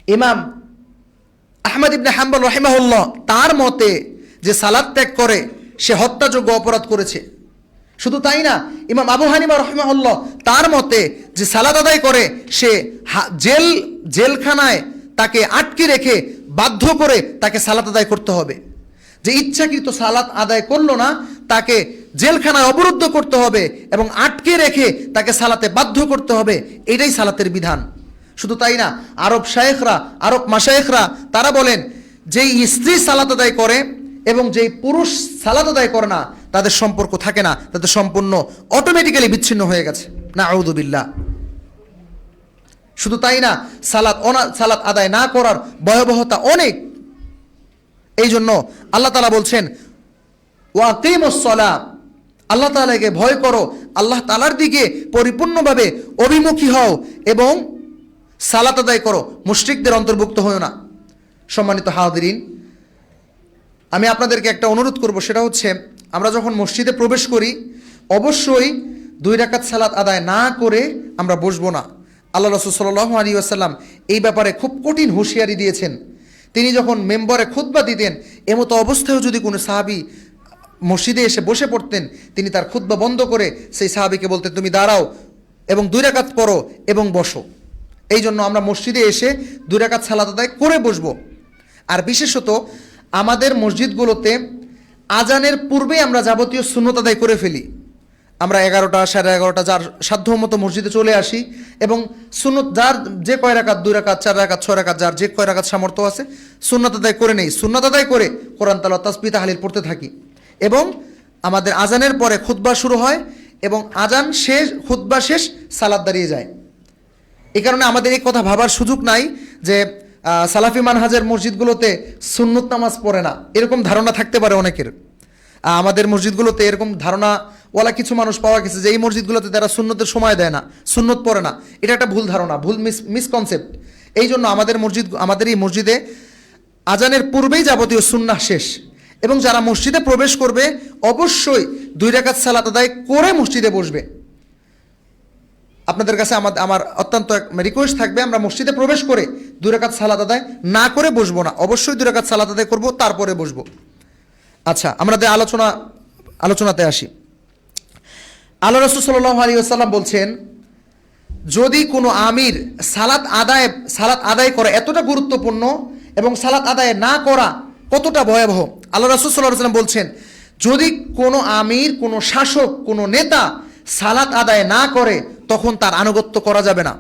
ইমাম আহমদ ইবনে হাম্বল রাহিমাহুল্লাহ, তার মতে যে সালাত ত্যাগ করে সে হত্যাযোগ্য অপরাধ করেছে। শুধু তাই না, ইমাম আবু হানিফা রাহিমাহুল্লাহ, তার মতে যে সালাত আদায় করে সে জেলখানায় তাকে আটকে রেখে বাধ্য করে তাকে সালাত আদায় করতে হবে। যে ইচ্ছাকৃত সালাত আদায় করলো না, তাকে জেলখানায় অবরুদ্ধ করতে হবে এবং আটকে রেখে তাকে সালাতে বাধ্য করতে হবে। এটাই সালাতের বিধান। শুধু তাই না, আরব মাশায়েখরা তারা বলেন, যেই স্ত্রী সালাত আদায় করে এবং যেই পুরুষ সালাত আদায় করে না, তাদের সম্পর্ক থাকে না, তাদের সম্পূর্ণ অটোমেটিক্যালি বিচ্ছিন্ন হয়ে গেছে। নাউযু বিল্লাহ। শুধু তাই না, সালাত আদায় না করার ভয়াবহতা অনেক। এই জন্য আল্লাহ তাআলা বলছেন, ওয়া আকিমুস সালাহ, আল্লাহ তাআলাকে ভয় করো, আল্লাহ তাআলার দিকে পরিপূর্ণভাবে অভিমুখী হও এবং সালাত আদায় করো, মুশরিকদের অন্তর্ভুক্ত হও না। সম্মানিত হাজিরিন, আমি আপনাদেরকে একটা অনুরোধ করব, সেটা হচ্ছে, আমরা যখন মসজিদে প্রবেশ করি অবশ্যই 2 রাকাত সালাত আদায় না করে আমরা বসবো না। আল্লাহ রাসূল সাল্লাল্লাহু আলাইহি ওয়াসাল্লাম এই ব্যাপারে খুব কঠিন হুঁশিয়ারি দিয়েছেন। তিনি যখন মেম্বরে খুতবা দিতেন, এমতো অবস্থায়ও যদি কোনো সাহাবী মসজিদে এসে বসে পড়তেন, তিনি তার খুতবা বন্ধ করে সেই সাহাবীকে বলতেন, তুমি দাঁড়াও এবং 2 রাকাত পড়ো এবং বসো। এই জন্য আমরা মসজিদে এসে 2 রাকাত সালাত আদায় করে বসবো। আর বিশেষত আমাদের মসজিদগুলোতে আজানের পূর্বে আমরা যাবতীয় সুন্নত আদায় করে ফেলি। আমরা 11টা, 11:30 যার সাধ্য মতো মসজিদে চলে আসি এবং সুন্নত যার যে কয় রাকাত, 2 রাকাত, 4 রাকাত, 6 রাকাত, যার যে কয় রাকাত সামর্থ্য আছে সুন্নত আদায় করে নেই। সুন্নত আদায় করে কোরআন তেলাওয়াত, তাসবিহ, তাহলিল পড়তে থাকি এবং আমাদের আজানের পরে খুতবা শুরু হয় এবং আজান শেষ, খুতবা শেষ, সালাত দাঁড়িয়ে যায়। এই কারণে আমাদের এই কথা ভাবার সুযোগ নাই যে সালাফি মানহাজের মসজিদগুলোতে সুন্নত নামাজ পড়ে না, এরকম ধারণা থাকতে পারে অনেকের। আমাদের মসজিদগুলোতে এরকম ধারণাওয়ালা কিছু মানুষ পাওয়া গেছে যে এই মসজিদগুলোতে তারা সুন্নতের সময় দেয় না, সুন্নত পড়ে না। এটা একটা ভুল ধারণা, ভুল মিসকনসেপ্ট। এই জন্য আমাদের এই মসজিদে আজানের পূর্বেই যাবতীয় সুন্নাহ শেষ এবং যারা মসজিদে প্রবেশ করবে অবশ্যই 2 রাকাত সালাত আদায় করে মসজিদে বসবে। আপনাদের কাছে আমার অত্যন্ত রিকোয়েস্ট থাকবে, আমরা মসজিদে প্রবেশ করে 2 রাকাত সালাত আদায় না করে বসবো না, অবশ্যই 2 রাকাত সালাত আদায় করবো, তারপরে বসবো। আচ্ছা, আমাদের আলোচনাতে আসি। আল্লাহ রাসূল সাল্লাল্লাহু আলাইহি ওয়াসাল্লাম বলছেন, যদি কোনো আমির সালাত আদায় করে এতটা গুরুত্বপূর্ণ এবং সালাত আদায় না করা কতটা ভয়াবহ। আল্লাহ রাসূল সাল্লাল্লাহু আলাইহি ওয়াসাল্লাম বলছেন, যদি কোনো আমির, কোনো শাসক, কোনো নেতা সালাত আদায় না করে তখন তার আনুগত্য করা যাবে না।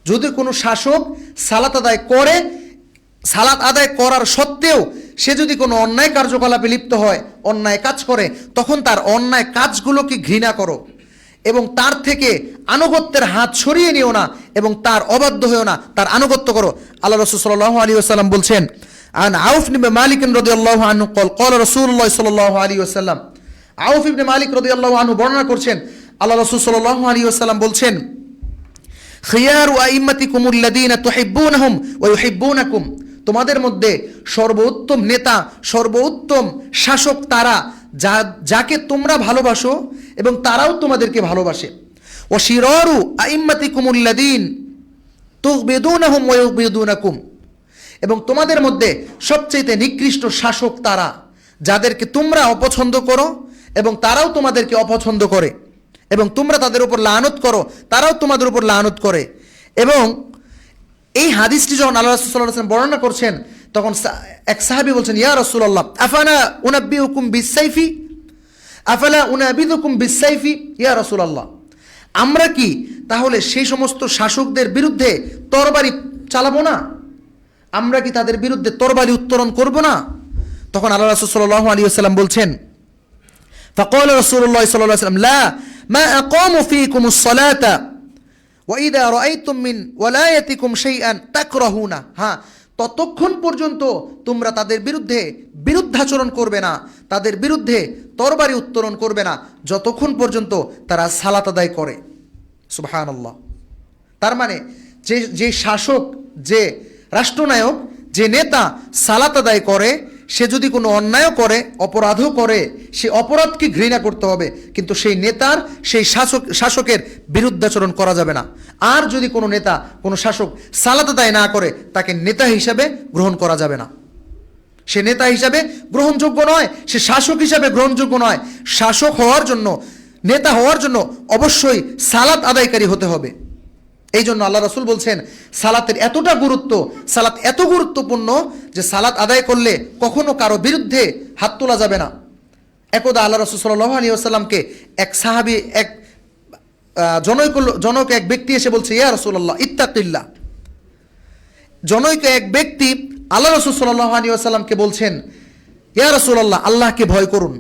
যদি কোনো শাসক সালাত আদায় করে, সালাত আদায় করার সত্ত্বেও সে যদি কোনো অন্যায় কার্যকলাপে লিপ্ত হয়, অন্যায় কাজ করে, তখন তার অন্যায় কাজগুলোকে ঘৃণা করো এবং তার থেকে আনুগত্যের হাত সরিয়ে নিও না এবং তার অবাধ্য হয়েও না, তার আনুগত্য করো। আল্লাহ রাসূল সাল্লাল্লাহু আলাইহি ওয়াসাল্লাম বলছেন, আন আউফ ইবনে মালিক রাদিয়াল্লাহু আনহু ক্বাল রাসূলুল্লাহ সাল্লাল্লাহু আলাইহি ওয়াসাল্লাম, আউফ ইবনে মালিক রাদিয়াল্লাহু আনহু বর্ণনা করছেন, আল্লাহ রাসূল সাল্লাল্লাহু আলাইহি ওয়াসাল্লাম বলছেন, খিয়ারু আইম্মাতিকুমুল্লাযীনা তুহিব্বুনাহুম ওয়া ইউহিব্বুনাকুম, তোমাদের মধ্যে সর্বোত্তম নেতা, সর্বোত্তম শাসক তারা যাকে তোমরা ভালোবাসো এবং তারাও তোমাদেরকে ভালোবাসে। ওয়া শিরারু আইম্মাতিকুমুল্লাযীন তুগবিদুনাহুম ওয়া ইউগবিদুনাকুম, এবং তোমাদের মধ্যে সবচেয়ে নিকৃষ্ট শাসক তারা যাদেরকে তোমরা অপছন্দ করো এবং তারাও তোমাদেরকে অপছন্দ করে, এবং তোমরা তাদের উপর লানত করো, তারাও তোমাদের উপর লানত করে। এবং এই হাদিসটি যখন আল্লাহ রাসূল সাল্লাল্লাহু আলাইহি ওয়াসাল্লাম বর্ণনা করছেন, তখন এক সাহাবী বলছেন, ইয়া রাসূলুল্লাহ, আফালা উনাব্বিউকুম বিসাইফি, আফালা উনাবিদুকুম বিসাইফি, ইয়া রাসূলুল্লাহ, আমরা কি তাহলে সেই সমস্ত শাসকদের বিরুদ্ধে তরবারি চালাবো না? আমরা কি তাদের বিরুদ্ধে তরবারি উত্তোলন করব না? তখন আল্লাহ রাসূল সাল্লাল্লাহু আলাইহি ওয়াসাল্লাম বলছেন, ফাকাল রাসূলুল্লাহ সাল্লাল্লাহু আলাইহি ওয়াসাল্লাম, লা মা আকামু ফীকুমুস সালাতা ওয়া ইযা রাআইতুম মিন ওয়ালায়াতিকুম শাইআন তাকরাহুনা, হ্যাঁ, ততক্ষণ পর্যন্ত তোমরা তাদের বিরুদ্ধে বিরুদ্ধাচরণ করবে না, তাদের বিরুদ্ধে তরবারি উত্তোলন করবে না, যতক্ষণ পর্যন্ত তারা সালাত আদায় করে। সুবহানাল্লাহ। তার মানে যে শাসক, যে রাষ্ট্রনায়ক, যে নেতা সালাত আদায় করে, সে যদি কোনো অন্যায় করে, অপরাধও করে, সে অপরাধকে ঘৃণা করতে হবে, কিন্তু সেই নেতার, সেই শাসকের বিরুদ্ধাচরণ করা যাবে না। আর যদি কোনো নেতা, কোনো শাসক সালাত আদায় না করে, তাকে নেতা হিসাবে গ্রহণ করা যাবে না। সে নেতা হিসাবে গ্রহণযোগ্য নয়, সে শাসক হিসাবে গ্রহণযোগ্য নয়। শাসক হওয়ার জন্য, নেতা হওয়ার জন্য অবশ্যই সালাত আদায়কারী হতে হবে। এই জন্য আল্লাহ রাসূল বলছেন, সালাতের এতটা গুরুত্ব, সালাত এত গুরুত্বপূর্ণ যে সালাত আদায় করলে কখনো কারো বিরুদ্ধে হাত তোলা যাবে না। একদা আল্লাহ রাসূল সাল্লাল্লাহু আলাইহি ওয়াসাল্লামকে এক সাহাবী, এক জনৈক এক ব্যক্তি এসে বলছে, ইয়া রাসূলুল্লাহ ইত্তাকিল্লাহ। জনৈক এক ব্যক্তি আল্লাহ রাসূল সাল্লাল্লাহু আলাইহি ওয়াসাল্লামকে বলছেন, ইয়া রাসূলুল্লাহ, আল্লাহকে ভয় করুন।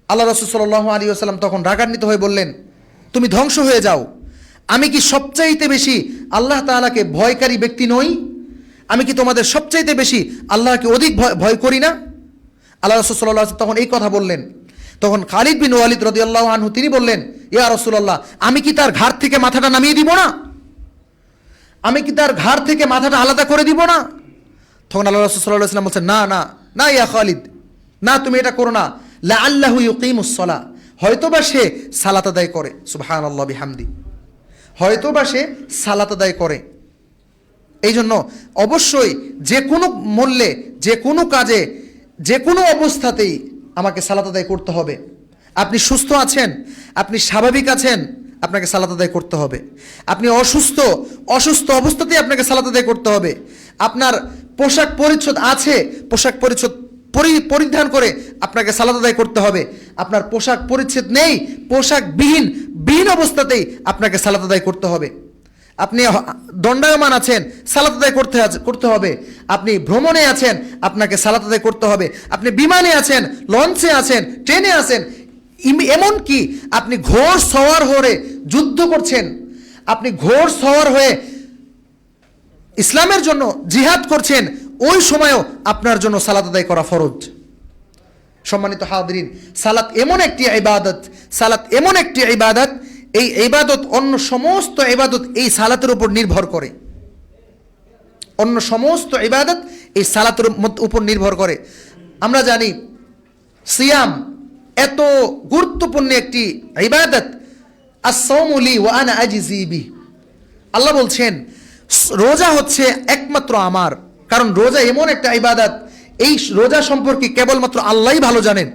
আল্লাহ রাসূল সাল্লাল্লাহু আলাইহি ওয়াসাল্লাম তখন রাগান্বিত হয়ে বললেন, তুমি ধ্বংস হয়ে যাও, আমি কি সবচাইতে বেশি আল্লাহ তাআলাকে ভয়কারী ব্যক্তি নই? আমি কি তোমাদের সবচাইতে বেশি আল্লাহকে অধিক ভয় করি না? আল্লাহ রাসূল সাল্লাল্লাহু আলাইহি ওয়াসাল্লাম তখন এই কথা বললেন। তখন খালিদ বিন ওয়ালিদ রাদিয়াল্লাহু আনহু তিনি বললেন, ইয়া রাসূলুল্লাহ, আমি কি তার ঘাড় থেকে মাথাটা নামিয়ে দিব না? আমি কি তার ঘাড় থেকে মাথাটা আলাদা করে দিব না? তখন আল্লাহ রাসূল সাল্লাল্লাহু আলাইহি ওয়াসাল্লাম বলছেন, না না না ইয়া খালিদ, না, তুমি এটা করো না। লাআল্লাহু ইউকিমুস সালাহ, হয়তোবা সে সালাত আদায় করে। সুবহানাল্লাহ বিহামদি, হয়তো বা সে সালাত আদায় করে। এই জন্য অবশ্যই যে কোনো মূল্যে, যে কোনো কাজে, যে কোনো অবস্থাতেই আমাকে সালাত আদায় করতে হবে। আপনি সুস্থ আছেন, আপনি স্বাভাবিক আছেন, আপনাকে সালাত আদায় করতে হবে। আপনি অসুস্থ অবস্থাতেই আপনাকে সালাত আদায় করতে হবে। আপনার পোশাক পরিচ্ছদ আছে, পোশাক পরিচ্ছদ পরিধান করে আপনাকে সালাত আদায় করতে হবে। আপনার পোশাক পরিচ্ছদ নেই, বিহীন অবস্থাতেই আপনাকে সালাত আদায় করতে হবে। আপনি দণ্ডায়মান আছেন, সালাত আদায় করতে হবে। আপনি ভ্রমণে আছেন, আপনাকে সালাত আদায় করতে হবে। আপনি বিমানে আছেন, লঞ্চে আছেন, ট্রেনে আছেন, এমনকি আপনি ঘোড় সওয়ার হয়ে যুদ্ধ করছেন, আপনি ঘোড় সওয়ার হয়ে ইসলামের জন্য জিহাদ করছেন, ওই সময়ও আপনার জন্য সালাত আদায় করা ফরজ। সম্মানিত হাজিরিন, সালাত এমন একটি ইবাদত, এই ইবাদত অন্য সমস্ত ইবাদত এই সালাতের উপর নির্ভর করে। অন্য সমস্ত ইবাদত এই সালাতের উপর নির্ভর করে। আমরা জানি সিয়াম এত গুরুত্বপূর্ণ একটি ইবাদত। আস-সাওমু লি ওয়া আনা আজজি বিহি। আল্লাহ বলছেন রোজা হচ্ছে একমাত্র আমার। কারণ রোজা এমন একটা ইবাদত, এই রোজা সম্পর্কে কেবলমাত্র আল্লাহই ভালো জানেন।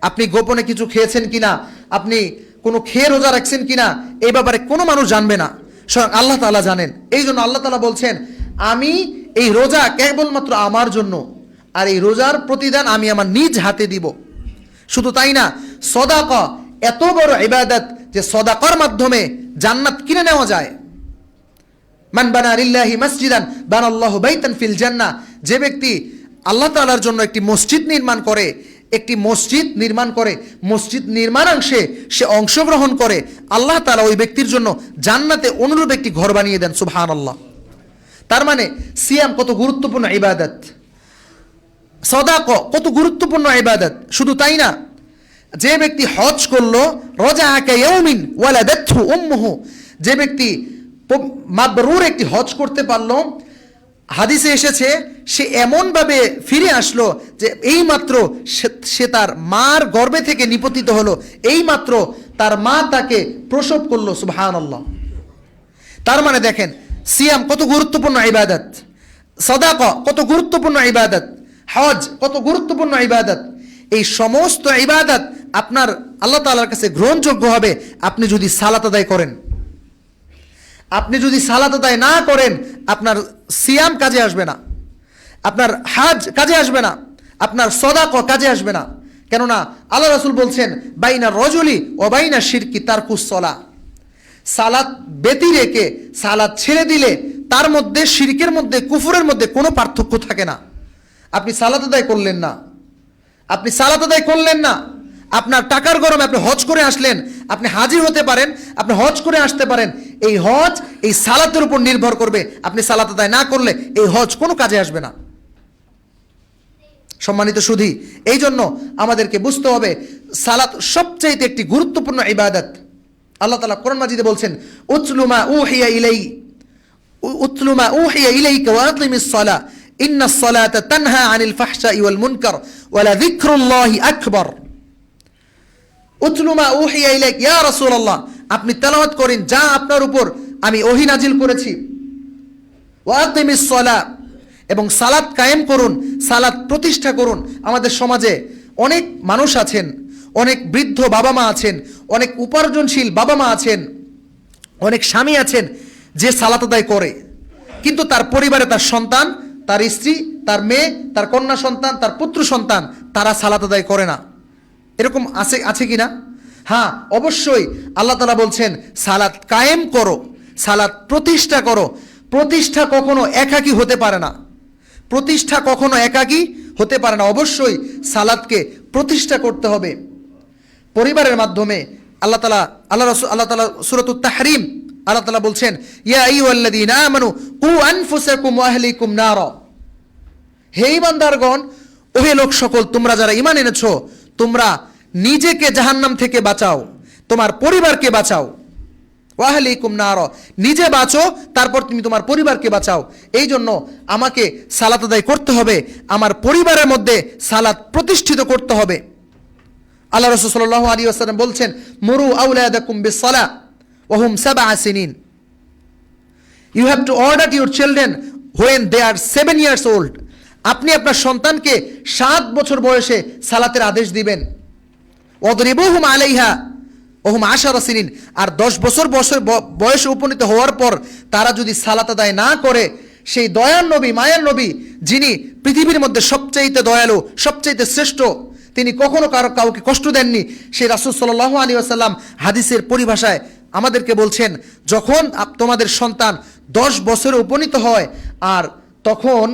আপনি গোপনে কিছু খেয়েছেন কিনা, আপনি কোনো খেয়ে রোজা রাখছেন কিনা, এই ব্যাপারে কোনো মানুষ জানবে না, স্বয়ং আল্লাহ তাআলা জানেন। এই জন্য আল্লাহ তাআলা বলছেন আমি এই রোজা কেবলমাত্র আমার জন্য, আর এই রোজার প্রতিদান আমি আমার নিজ হাতে দিব। শুধু তাই না, সদাকা এত বড় ইবাদত যে সদাকার মাধ্যমে জান্নাত কিনে নেওয়া যায়। মান বানা লিল্লাহি মসজিদান বানাল্লাহু বাইতান ফিল জান্নাহ। যে ব্যক্তি আল্লাহ তাআলার জন্য একটি মসজিদ নির্মাণ করে, মসজিদ নির্মাণাংশে সে অংশগ্রহণ করে, আল্লাহ তাআলা ওই ব্যক্তির জন্য জান্নাতে অনুরূপ একটি ঘর বানিয়ে দেন। সুবহানাল্লাহ। তার মানে সিয়াম কত গুরুত্বপূর্ণ ইবাদত, সাদাকা কত গুরুত্বপূর্ণ ইবাদত। শুধু তাই না, যে ব্যক্তি হজ করলো, রাজাআকা ইয়াউমিন ওয়ালাদাতহু উম্মুহু, যে ব্যক্তি মাবরুর একটি হজ করতে পারলো, হাদিসে এসেছে সে এমনভাবে ফিরে আসলো যে এইমাত্র সে তার মার গর্ভে থেকে নিপতিত হলো, এইমাত্র তার মা তাকে প্রসব করলো। সুবহানাল্লাহ। তার মানে দেখেন সিয়াম কত গুরুত্বপূর্ণ ইবাদত, সাদাকা কত গুরুত্বপূর্ণ ইবাদত, হজ কত গুরুত্বপূর্ণ ইবাদত। এই সমস্ত ইবাদত আপনার আল্লাহ তাআলার কাছে গ্রহণযোগ্য হবে আপনি যদি সালাত আদায় করেন। আপনি যদি সালাত আদায় না করেন, আপনার সিয়াম কাজে আসবে না, আপনার হজ কাজে আসবে না, আপনার সাদাকা কাজে আসবে না। কেননা আল্লাহ রাসূল বলছেন বাইনা রজুলি ও বাইনা শিরকি তারকুস সালাহ। সালাত ব্যতি রেখে সালাত ছেড়ে দিলে তার মধ্যে, শিরকের মধ্যে, কুফরের মধ্যে কোনো পার্থক্য থাকে না। আপনি সালাত আদায় করলেন না, আপনার টাকার গরমে আপনি হজ করে আসলেন, আপনি হাজি হতে পারেন, আপনি হজ করে আসতে পারেন। এই হজ এই সালাতের উপর নির্ভর করবে। আপনি সালাত আদায় না করলে এই হজ কোনো কাজে আসবে না। সম্মানিত সুধী, এই জন্য আমাদেরকে বুঝতে হবে সালাত সবচাইতে একটি গুরুত্বপূর্ণ ইবাদত। আল্লাহ তাআলা কোরআন মাজিদে বলছেন উতলু মা উহিয়া ইলাইকা ওয়া আকিমিস সালাহ ইন্নাস সালাতা তানহা আনিল ফাহশাই ওয়াল মুনকার ওয়া লাযিকরুল্লাহি আকবার। উতলু মা উহিয়া ইলাইক, ইয়া রাসূলুল্লাহ আপনি তেলাওয়াত করেন যা আপনার উপর আমি ওহী নাজিল করেছি। ওয়া আকিমিস সালাহ, এবং সালাত কায়েম করুন, সালাত প্রতিষ্ঠা করুন। আমাদের সমাজে অনেক মানুষ আছেন, অনেক বৃদ্ধ বাবা মা আছেন, অনেক উপার্জনশীল বাবা মা আছেন, অনেক স্বামী আছেন যে সালাত আদায় করে, কিন্তু তার পরিবারে তার সন্তান, তার স্ত্রী, তার মেয়ে, তার কন্যা সন্তান, তার পুত্র সন্তান, তারা সালাত আদায় করে না। এরকম আছে কি না? হ্যাঁ, অবশ্যই। আল্লাহ তাআলা বলছেন সালাত কায়েম করো, সালাত প্রতিষ্ঠা করো। প্রতিষ্ঠা কখনো একাকী হতে পারে না, অবশ্যই সালাতকে প্রতিষ্ঠা করতে হবে পরিবারের মাধ্যমে। আল্লাহ তাআলা সূরাতুত তাহরিম আল্লাহ তাআলা বলছেন ইয়া আইয়ুহাল্লাযীনা আমানু কু আনফুসাকুম ওয়া আহলিকুম নারা। হে ঈমানদারগণ, ওহে লোক সকল, তোমরা যারা ঈমান এনেছো, তোমরা নিজেকে জাহান্নাম থেকে বাঁচাও, তোমার পরিবারকে বাঁচাও। ওয়া আহলিকুম নারা, নিজে বাঁচো, তারপর তুমি তোমার পরিবারকে বাঁচাও। এই জন্য আমাকে সালাত আদায় করতে হবে, আমার পরিবারের মধ্যে সালাত প্রতিষ্ঠিত করতে হবে। আল্লাহ রাসূল সাল্লাল্লাহু আলাইহি ওয়াসাল্লাম বলছেন মুরু আওলাদাকুম বিসসালাহ ওয়া হুম সাবআ সিনিন। You have to order your children when they are 7 years old। আপনি আপনার সন্তানকে 7 বছর বয়সে সালাতের আদেশ দিবেন। ওয়াদরিবুহুম আলাইহা ওহুম 10 সিনিন, আর 10 বছর বয়সে উপনীত হওয়ার পর তারা যদি সালাত আদায় না করে, সেই দয়ার নবী, মায়ার নবী, যিনি পৃথিবীর মধ্যে সবচাইতে দয়ালু, সবচাইতে শ্রেষ্ঠ, তিনি কখনো কাউকে কষ্ট দেননি, সেই রাসূল সাল্লাল্লাহু আলাইহি ওয়াসাল্লাম হাদিসের পরিভাষায় আমাদেরকে বলছেন, যখন তোমাদের সন্তান 10 বছরে উপনীত হয় আর তখন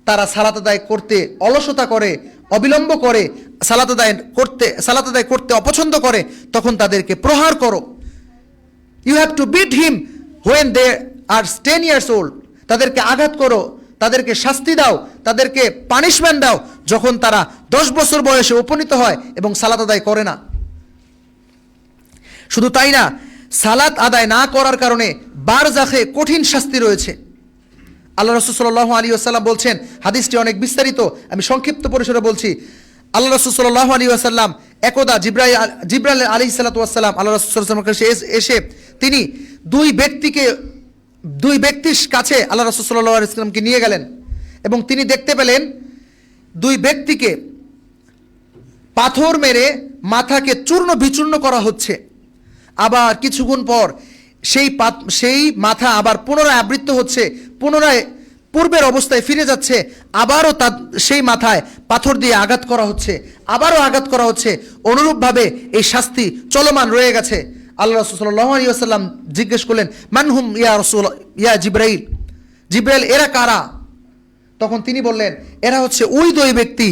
তারা সালাত আদায় করতে অলসতা করে, অবিলম্ব করে, সালাত আদায় করতে অপছন্দ করে, তখন তাদেরকে প্রহার করো। You have to beat him when they are 10 years old। তাদেরকে আঘাত করো, তাদেরকে শাস্তি দাও, তাদেরকে পানিশমেন্ট দাও যখন তারা 10 বছর বয়সে উপনীত হয় এবং সালাত আদায় করে না। শুধু তাই না, সালাত আদায় না করার কারণে বারজাখে কঠিন শাস্তি রয়েছে। আল্লাহ রাসূল সাল্লাল্লাহু আলাইহি ওয়াসাল্লাম বলছেন, হাদিসটি অনেক বিস্তারিত, আমি সংক্ষিপ্ত পরিসরে বলছি। আল্লাহ রাসূল সাল্লাল্লাহু আলাইহি ওয়াসাল্লাম একদা জিবরাইল আলাইহিস সালাতু ওয়াসসালাম আল্লাহ রাসূল সাল্লাল্লাহু আলাইহি ওয়াসাল্লামের কাছে এসে তিনি দুই ব্যক্তির কাছে আল্লাহ রাসূল সাল্লাল্লাহু আলাইহি ওয়াসাল্লামকে নিয়ে গেলেন এবং তিনি দেখতে পেলেন 2 ব্যক্তিকে পাথর মেরে মাথাকে চূর্ণ বিচূর্ণ করা হচ্ছে। আবার কিছুক্ষণ পর সেই মাথা আবার পুনরায় আবৃত হচ্ছে, পুনরায় পূর্বের অবস্থায় ফিরে যাচ্ছে, আবারও সেই মাথায় পাথর দিয়ে আঘাত করা হচ্ছে, আবারও আঘাত করা হচ্ছে। অনুরূপভাবে এই শাস্তি চলমান রয়ে গেছে। আল্লাহ রাসূল সাল্লাল্লাহু আলাইহি ওয়াসাল্লাম জিজ্ঞেস করলেন, মানহুম ইয়া রাসূল ইয়া জিবরাইল, এরা কারা? তখন তিনি বললেন, এরা হচ্ছে ওই 2 ব্যক্তি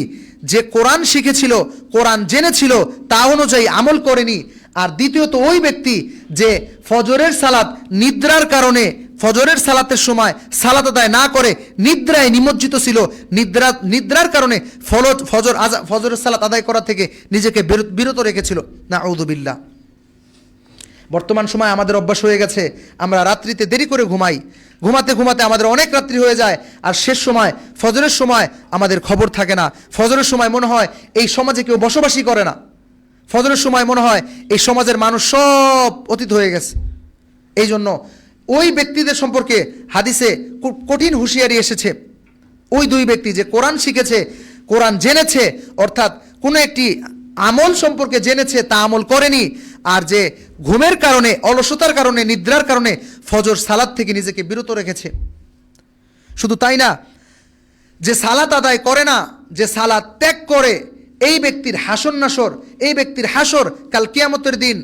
যে কোরআন শিখেছিল, কোরআন জেনেছিল, তা অনুযায়ী আমল করেনি। আর দ্বিতীয়ত ওই ব্যক্তি যে ফজরের সালাত নিদ্রার কারণে, ফজরের সালাতের সময় সালাত আদায় না করে নিদ্রায় নিমজ্জিত ছিল, নিদ্রার কারণে ফজরের সালাত আদায় করা থেকে নিজেকে বিরত রেখেছিল। নাউযুবিল্লাহ। বর্তমান সময় আমাদের অভ্যাস হয়ে গেছে, আমরা রাত্রিতে দেরি করে ঘুমাই, ঘুমাতে ঘুমাতে আমাদের অনেক রাত্রি হয়ে যায়, আর শেষ সময় ফজরের সময় আমাদের খবর থাকে না। ফজরের সময় মনে হয় এই সমাজে কেউ বসবাসই করে না, ফজরের সময় মনে হয় এই সমাজের মানুষ সব অতীত হয়ে গেছে। এই জন্য ওই ব্যক্তিদের সম্পর্কে হাদিসে কঠিন হুঁশিয়ারি এসেছে। ওই 2 ব্যক্তি যে কোরআন শিখেছে, কোরআন জেনেছে, অর্থাৎ কোনো একটি আমল সম্পর্কে জেনেছে, তা আমল করেনি, আর যে ঘুমের কারণে, অলসতার কারণে, নিদ্রার কারণে ফজর সালাত থেকে নিজেকে বিরত রেখেছে। শুধু তাই না, যে সালাত আদায় করে না, যে সালাত ত্যাগ করে, এই ব্যক্তির এই ব্যক্তির হাসর কাল কিয়ামতের দিন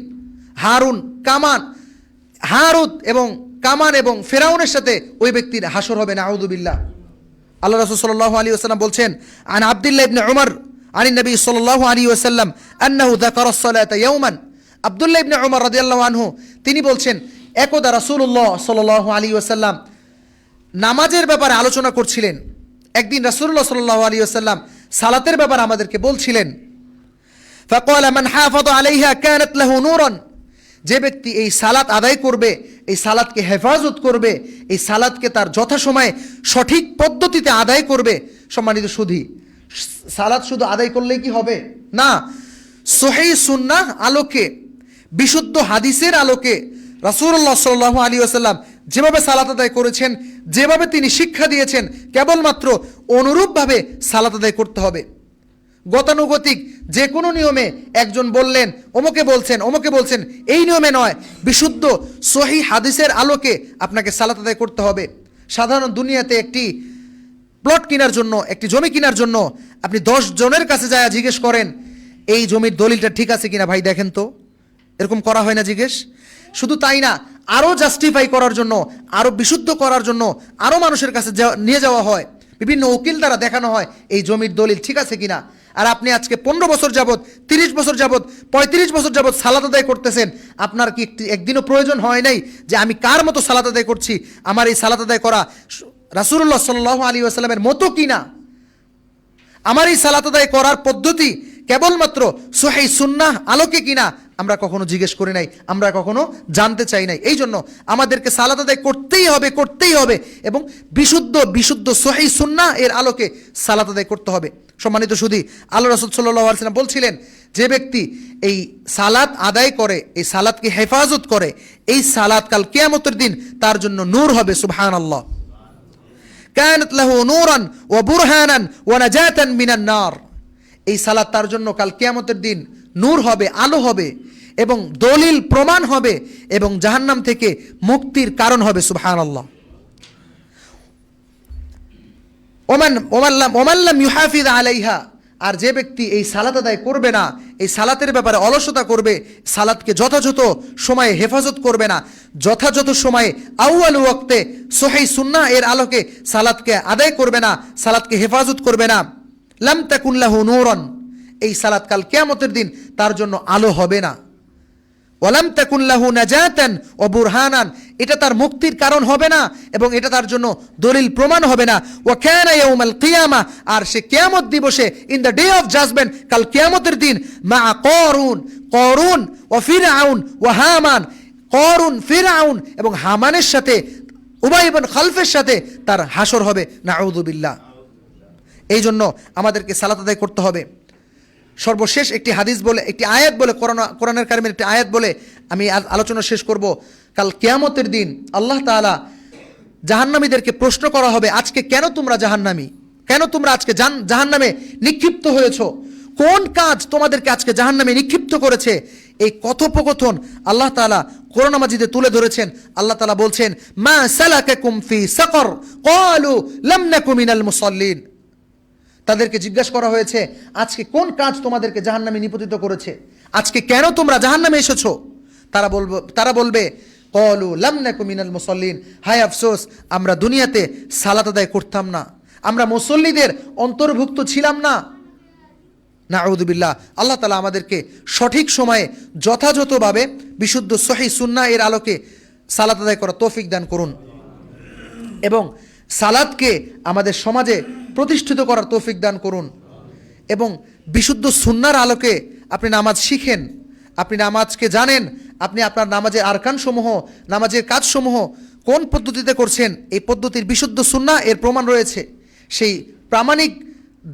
হারুত এবং কামান এবং ফেরাউনের সাথে ওই ব্যক্তির হাসর হবে। নাউযুবিল্লাহ। আল্লাহ রাসূল সাল্লাল্লাহু আলাইহি ওয়াসাল্লাম বলছেন, আন আব্দুল্লাহ ইবনে উমর আন নবী সাল্লাল্লাহু আলাইহি ওয়াসাল্লাম আন্নাহু যাকারা আস-সালাতা ইয়াওমান। আব্দুল্লাহ ইবনে উমর রাদিয়াল্লাহু আনহু তিনি বলছেন, একদা রাসূলুল্লাহ সাল্লাল্লাহু আলাইহি ওয়াসাল্লাম নামাজের ব্যাপারে আলোচনা করছিলেন। একদিন রাসূলুল্লাহ সাল্লাল্লাহু আলাইহি ওয়াসাল্লাম সালাতের ব্যাপারে আমাদেরকে বলছিলেন। ফাকালা মান হাফাযা আলাইহা কানাত লাহু নূরান। যে ব্যক্তি এই সালাত আদায় করবে, এই সালাতকে হেফাজত করবে, এই সালাতকে তার যথাসময়ে সঠিক পদ্ধতিতে আদায় করবে। সম্মানিত সুধী, সালাত শুধু আদায় করলেই কি হবে? না, সহিহ সুন্নাহ আলোকে, বিশুদ্ধ হাদিসের আলোকে রাসূলুল্লাহ সাল্লাল্লাহু আলাইহি ওয়াসাল্লাম যেভাবে সালাত আদায় করেছেন, যেভাবে তিনি শিক্ষা দিয়েছেন, কেবলমাত্র অনুরূপভাবে সালাত আদায় করতে হবে। গতানুগতিক যে কোনো নিয়মে একজন বললেন, ওমকে বলছেন, এই নিয়মে নয়, বিশুদ্ধ সহিহ হাদিসের আলোকে আপনাকে সালাত আদায় করতে হবে। সাধারণ দুনিয়াতে একটি প্লট কেনার জন্য, একটি জমি কেনার জন্য আপনি 10 জনের কাছে যায় জিজ্ঞেস করেন, এই জমির দলিলটা ঠিক আছে কিনা ভাই দেখেন তো, এরকম করা হয় না জিজ্ঞেস? শুধু তাই না, আরও জাস্টিফাই করার জন্য, আরও বিশুদ্ধ করার জন্য আরও মানুষের কাছে নিয়ে যাওয়া হয়, বিভিন্ন উকিল দ্বারা দেখানো হয় এই জমির দলিল ঠিক আছে কিনা। আর আপনি আজকে 15 বছর যাবত, 30 বছর যাবত, 35 বছর যাবত সালাত আদায় করতেছেন, আপনার কি একদিনও প্রয়োজন হয় নাই যে আমি কার মতো সালাত আদায় করছি, আমার এই সালাত আদায় করা রাসূলুল্লাহ সাল্লাল্লাহু আলাইহি ওয়াসাল্লামের মতো কিনা, আমার এই সালাত আদায় করার পদ্ধতি কেবলমাত্র সহিহ সুন্নাহ আলোকে কিনা আমরা কখনো জিজ্ঞেস করি নাই, আমরা কখনো জানতে চাই নাই। এই জন্য আমাদেরকে সালাত আদায় করতেই হবে এবং বিশুদ্ধ সহিহ সুন্নাহ এর আলোকে সালাত আদায় করতে হবে। সম্মানিত সুধী, আল্লাহ রাসূল সাল্লাল্লাহু আলাইহি ওয়াসাল্লাম বলছিলেন যে ব্যক্তি এই সালাত আদায় করে, এই সালাতকে হেফাজত করে, এই সালাত কাল কিয়ামতের দিন তার জন্য নূর হবে। সুবহানাল্লাহ। কানাত লাহু নূরান ওয়া বুরহানান ওয়া নাজাতান মিনান নার। এই সালাত তার জন্য কাল কিয়ামতের দিন নূর হবে, আলো হবে এবং দলিল প্রমাণ হবে এবং জাহান্নাম থেকে মুক্তির কারণ হবে। সুবহানাল্লাহ। ওমান লাম ইউহাফিজ আলাইহা, আর যে ব্যক্তি এই সালাত আদায় করবে না, এই সালাতের ব্যাপারে অলসতা করবে, সালাতকে যথাযথ সময়ে হেফাজত করবে না, যথাযথ সময়ে আউয়াল ওয়াক্তে সহিহ সুন্নাহ এর আলোকে সালাতকে আদায় করবে না, সালাতকে হেফাজত করবে না, লাম তাকুন লাহু নূরান, এই সালাত কাল কিয়ামতের দিন তার জন্য আলো হবে না। ওয়ালাম তাকুন লাহু নাজাতান ওয়া বুরহানান, এটা তার মুক্তির কারণ হবে না এবং এটা তার জন্য দলিল প্রমাণ হবে না। ওয়া কানা ইয়াউমাল কিয়ামা, আর সে কিয়ামত দিবসে, in the day of judgement, কাল কিয়ামতের দিন, মা কারুন ওয়া ফিরআউন ওয়া হামান, কারুন, ফিরআউন এবং হামানের সাথে, উবাই ইবনে খালফের সাথে তার হাসর হবে। নাউযু বিল্লাহ। এই জন্য আমাদেরকে সালাত আদায় করতে হবে। সর্বশেষ একটি হাদিস বলে, একটি আয়াত বলে, কোরআনের কারিমের একটি আয়াত বলে আমি আলোচনা শেষ করব। কাল কিয়ামতের দিন আল্লাহ তাআলা জাহান্নামীদেরকে প্রশ্ন করা হবে, আজকে কেন তোমরা জাহান্নামী, কেন তোমরা আজকে জাহান্নামে নিক্ষিপ্ত হয়েছো, কোন কাজ তোমাদেরকে আজকে জাহান্নামে নিক্ষিপ্ত করেছে। এই কথোপকথন আল্লাহ তাআলা কোরআন মাজিদে তুলে ধরেছেন। আল্লাহ তাআলা বলছেন, মা সালাকাকুম ফি সাকর ক্বালু লাম নাকু মিনাল মুসাল্লিন। তাদেরকে জিজ্ঞাসা করা হয়েছে, আজকে কোন কাজ তোমাদেরকে জাহান্নামে নিপতিত করেছে, আজকে কেন তোমরা জাহান্নামে এসেছো। তারা বলবে, ক্বালু লাম নাকু মিনাল মুসাল্লিন, হায় আফসোস, আমরা দুনিয়াতে সালাত আদায় করতাম না, আমরা মুসল্লিদের অন্তর্ভুক্ত ছিলাম না। নাউযু বিল্লাহ। আল্লাহ তাআলা আমাদেরকে সঠিক সময়ে যথাযথভাবে বিশুদ্ধ সহিহ সুন্নাহ এর আলোকে সালাত আদায় করার তৌফিক দান করুন এবং সালাতকে আমাদের সমাজে প্রতিষ্ঠিত করার তৌফিক দান করুন এবং বিশুদ্ধ সুন্নাহর আলোকে আপনি নামাজ শিখেন, আপনি নামাজকে জানেন, আপনি আপনার নামাজের আরকানসমূহ, নামাজের কাজসমূহ কোন পদ্ধতিতে করছেন, এই পদ্ধতির বিশুদ্ধ সুন্নাহ এর প্রমাণ রয়েছে। সেই প্রামাণিক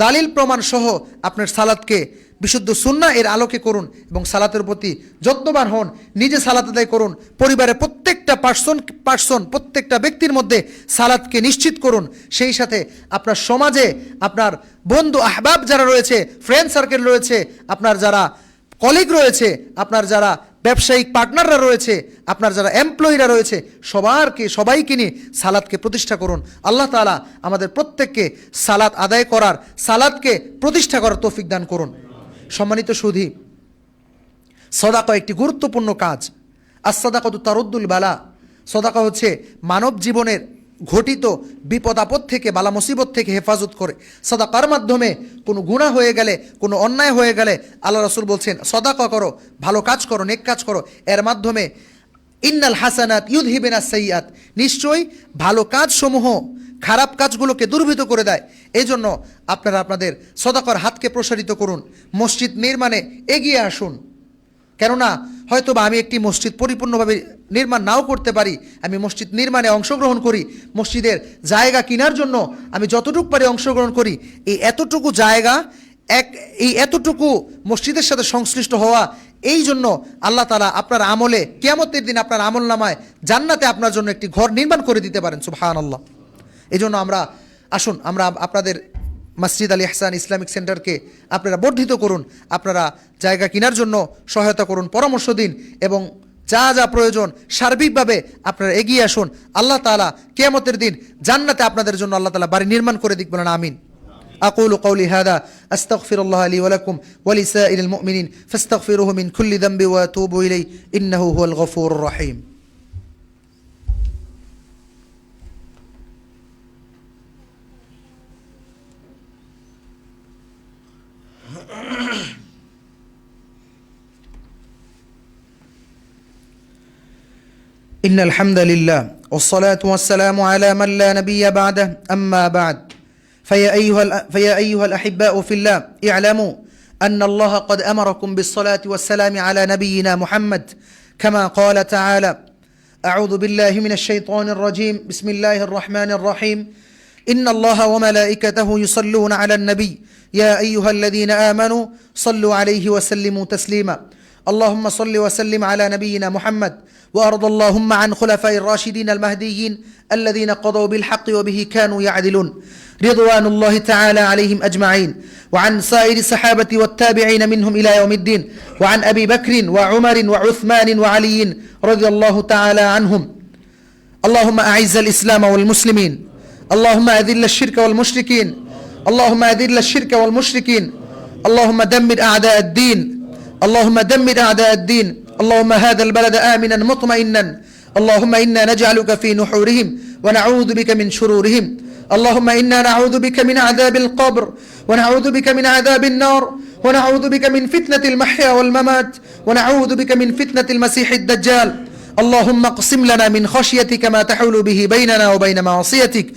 দালিল প্রমাণ সহ আপনার সালাতকে বিশুদ্ধ সুন্নাহ এর আলোকে করুন এবং সালাতের প্রতি যত্নবান হন। নিজে সালাত আদায় করুন, পরিবারের প্রত্যেকটা পার্সন প্রত্যেকটা ব্যক্তির মধ্যে সালাতকে নিশ্চিত করুন। সেই সাথে আপনার সমাজে আপনার বন্ধু আহবাব যারা রয়েছে, ফ্রেন্ড সার্কেল রয়েছে, আপনার যারা কলিগ রয়েছে, আপনার যারা ব্যবসায়িক পার্টনাররা রয়েছে, আপনার যারা এমপ্লয়িরা রয়েছে, সবাইকে নিয়ে সালাতকে প্রতিষ্ঠা করুন। আল্লাহ তাআলা আমাদের প্রত্যেককে সালাত আদায় করার, সালাতকে প্রতিষ্ঠা করার তৌফিক দান করুন। সম্মানিত সুধী, সদাকা একটি গুরুত্বপূর্ণ কাজ। আস-সাদাকাতু তারুদ্দুল বালা, সদাকা হচ্ছে মানব জীবনের ঘটিত বিপদ আপদ থেকে, বালা মুসিবত থেকে হেফাজত করে। সদাকার মাধ্যমে কোনো গুনাহ হয়ে গেলে, কোনো অন্যায় হয়ে গেলে আল্লাহ রাসূল বলছেন, সদাকা করো, ভালো কাজ করো, নেক কাজ করো। এর মাধ্যমে ইন্নাল হাসানাত ইউযহিবুনাস সাইয়্যাত, নিশ্চয়ই ভালো কাজসমূহ খারাপ কাজগুলোকে দূরীভূত করে দেয়। এই জন্য আপনারা আপনাদের সদাকার হাতকে প্রসারিত করুন, মসজিদ নির্মাণে এগিয়ে আসুন। কেননা হয়তোবা আমি একটি মসজিদ পরিপূর্ণভাবে নির্মাণ নাও করতে পারি, আমি মসজিদ নির্মাণে অংশগ্রহণ করি, মসজিদের জায়গা কেনার জন্য আমি যতটুকু পারি অংশগ্রহণ করি। এই এতটুকু জায়গা, এই এতটুকু মসজিদের সাথে সংশ্লিষ্ট হওয়া, এই জন্য আল্লাহ তাআলা আপনার আমলে কিয়ামতের দিন আপনার আমল নামায় জান্নাতে আপনার জন্য একটি ঘর নির্মাণ করে দিতে পারেন। সুবহানাল্লাহ। এই জন্য আসুন আমরা আপনাদের মসজিদ আল ইহসান ইসলামিক সেন্টারকে আপনারা বর্ধিত করুন, আপনারা জায়গা কেনার জন্য সহায়তা করুন, পরামর্শ দিন এবং যা যা প্রয়োজন সার্বিকভাবে আপনারা এগিয়ে আসুন। আল্লাহ তাআলা কিয়ামতের দিন জান্নাতে আপনাদের জন্য আল্লাহ তাআলা বাড়ি নির্মাণ করে দিক, বলেন আমিন। أقول قولي هذا أستغفر الله لي ولكم ولسائر المؤمنين فاستغفروه من كل ذنب وأتوبوا إليه إنه هو الغفور الرحيم. إن الحمد لله والصلاة والسلام على من لا نبي بعده أما بعد فيا أيها الأحباء في الله اعلموا أن الله قد أمركم بالصلاة والسلام على نبينا محمد كما قال تعالى أعوذ بالله من الشيطان الرجيم بسم الله الرحمن الرحيم إن الله وملائكته يصلون على النبي يا أيها الذين آمنوا صلوا عليه وسلموا تسليما اللهم صل وسلم على نبينا محمد وأرض اللهم عن خلفاء الراشدين المهديين الذين قضوا بالحق وبه كانوا يعدلون رضوان الله تعالى عليهم أجمعين وعن سائر الصحابة والتابعين منهم إلى يوم الدين وعن أبي بكر وعمر وعثمان وعلي رضي الله تعالى عنهم اللهم أعز الإسلام والمسلمين اللهم أذل الشرك والمشركين اللهم أذل الشرك والمشركين اللهم دمر أعداء الدين اللهم دمر أعداء الدين اللهم هذا البلد آمنا مطمئنا اللهم إنا نجعلك في نحورهم ونعوذ بك من شرورهم اللهم إنا نعوذ بك من عذاب القبر ونعوذ بك من عذاب النار ونعوذ بك من فتنة المحيا والممات ونعوذ بك من فتنة المسيح الدجال اللهم اقسم لنا من خشيتك ما تحول به بيننا وبين معصيتك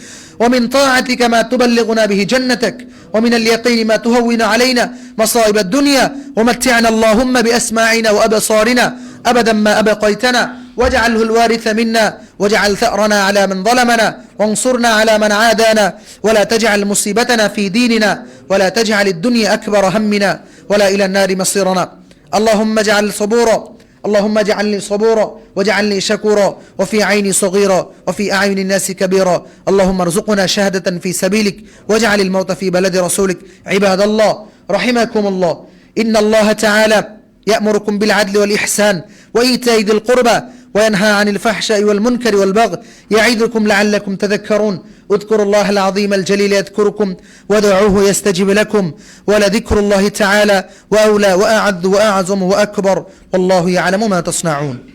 ومن طاعتك ما تبلغنا به جنتك ومن اليقين ما تهون علينا مصائب الدنيا ومتعنا اللهم بأسماعنا وأبصارنا أبدا ما أبقيتنا واجعله الوارث منا واجعل ثأرنا على من ظلمنا وانصرنا على من عادانا ولا تجعل مصيبتنا في ديننا ولا تجعل الدنيا أكبر همنا ولا إلى النار مصيرنا اللهم اجعل صبورا اللهم اجعلني صبورا واجعلني شكورا وفي عيني صغيرا وفي أعين الناس كبيرا اللهم ارزقنا شهادة في سبيلك واجعل الموت في بلد رسولك عباد الله رحمكم الله إن الله تعالى يأمركم بالعدل والإحسان وإيتاء ذي القربى وينهى عن الفحشاء والمنكر والبغي يعظكم لعلكم تذكرون اذكروا الله العظيم الجليل يذكركم ودعوه يستجب لكم ولذكر الله تعالى وأولى وأعز وأعظم وأكبر والله يعلم ما تصنعون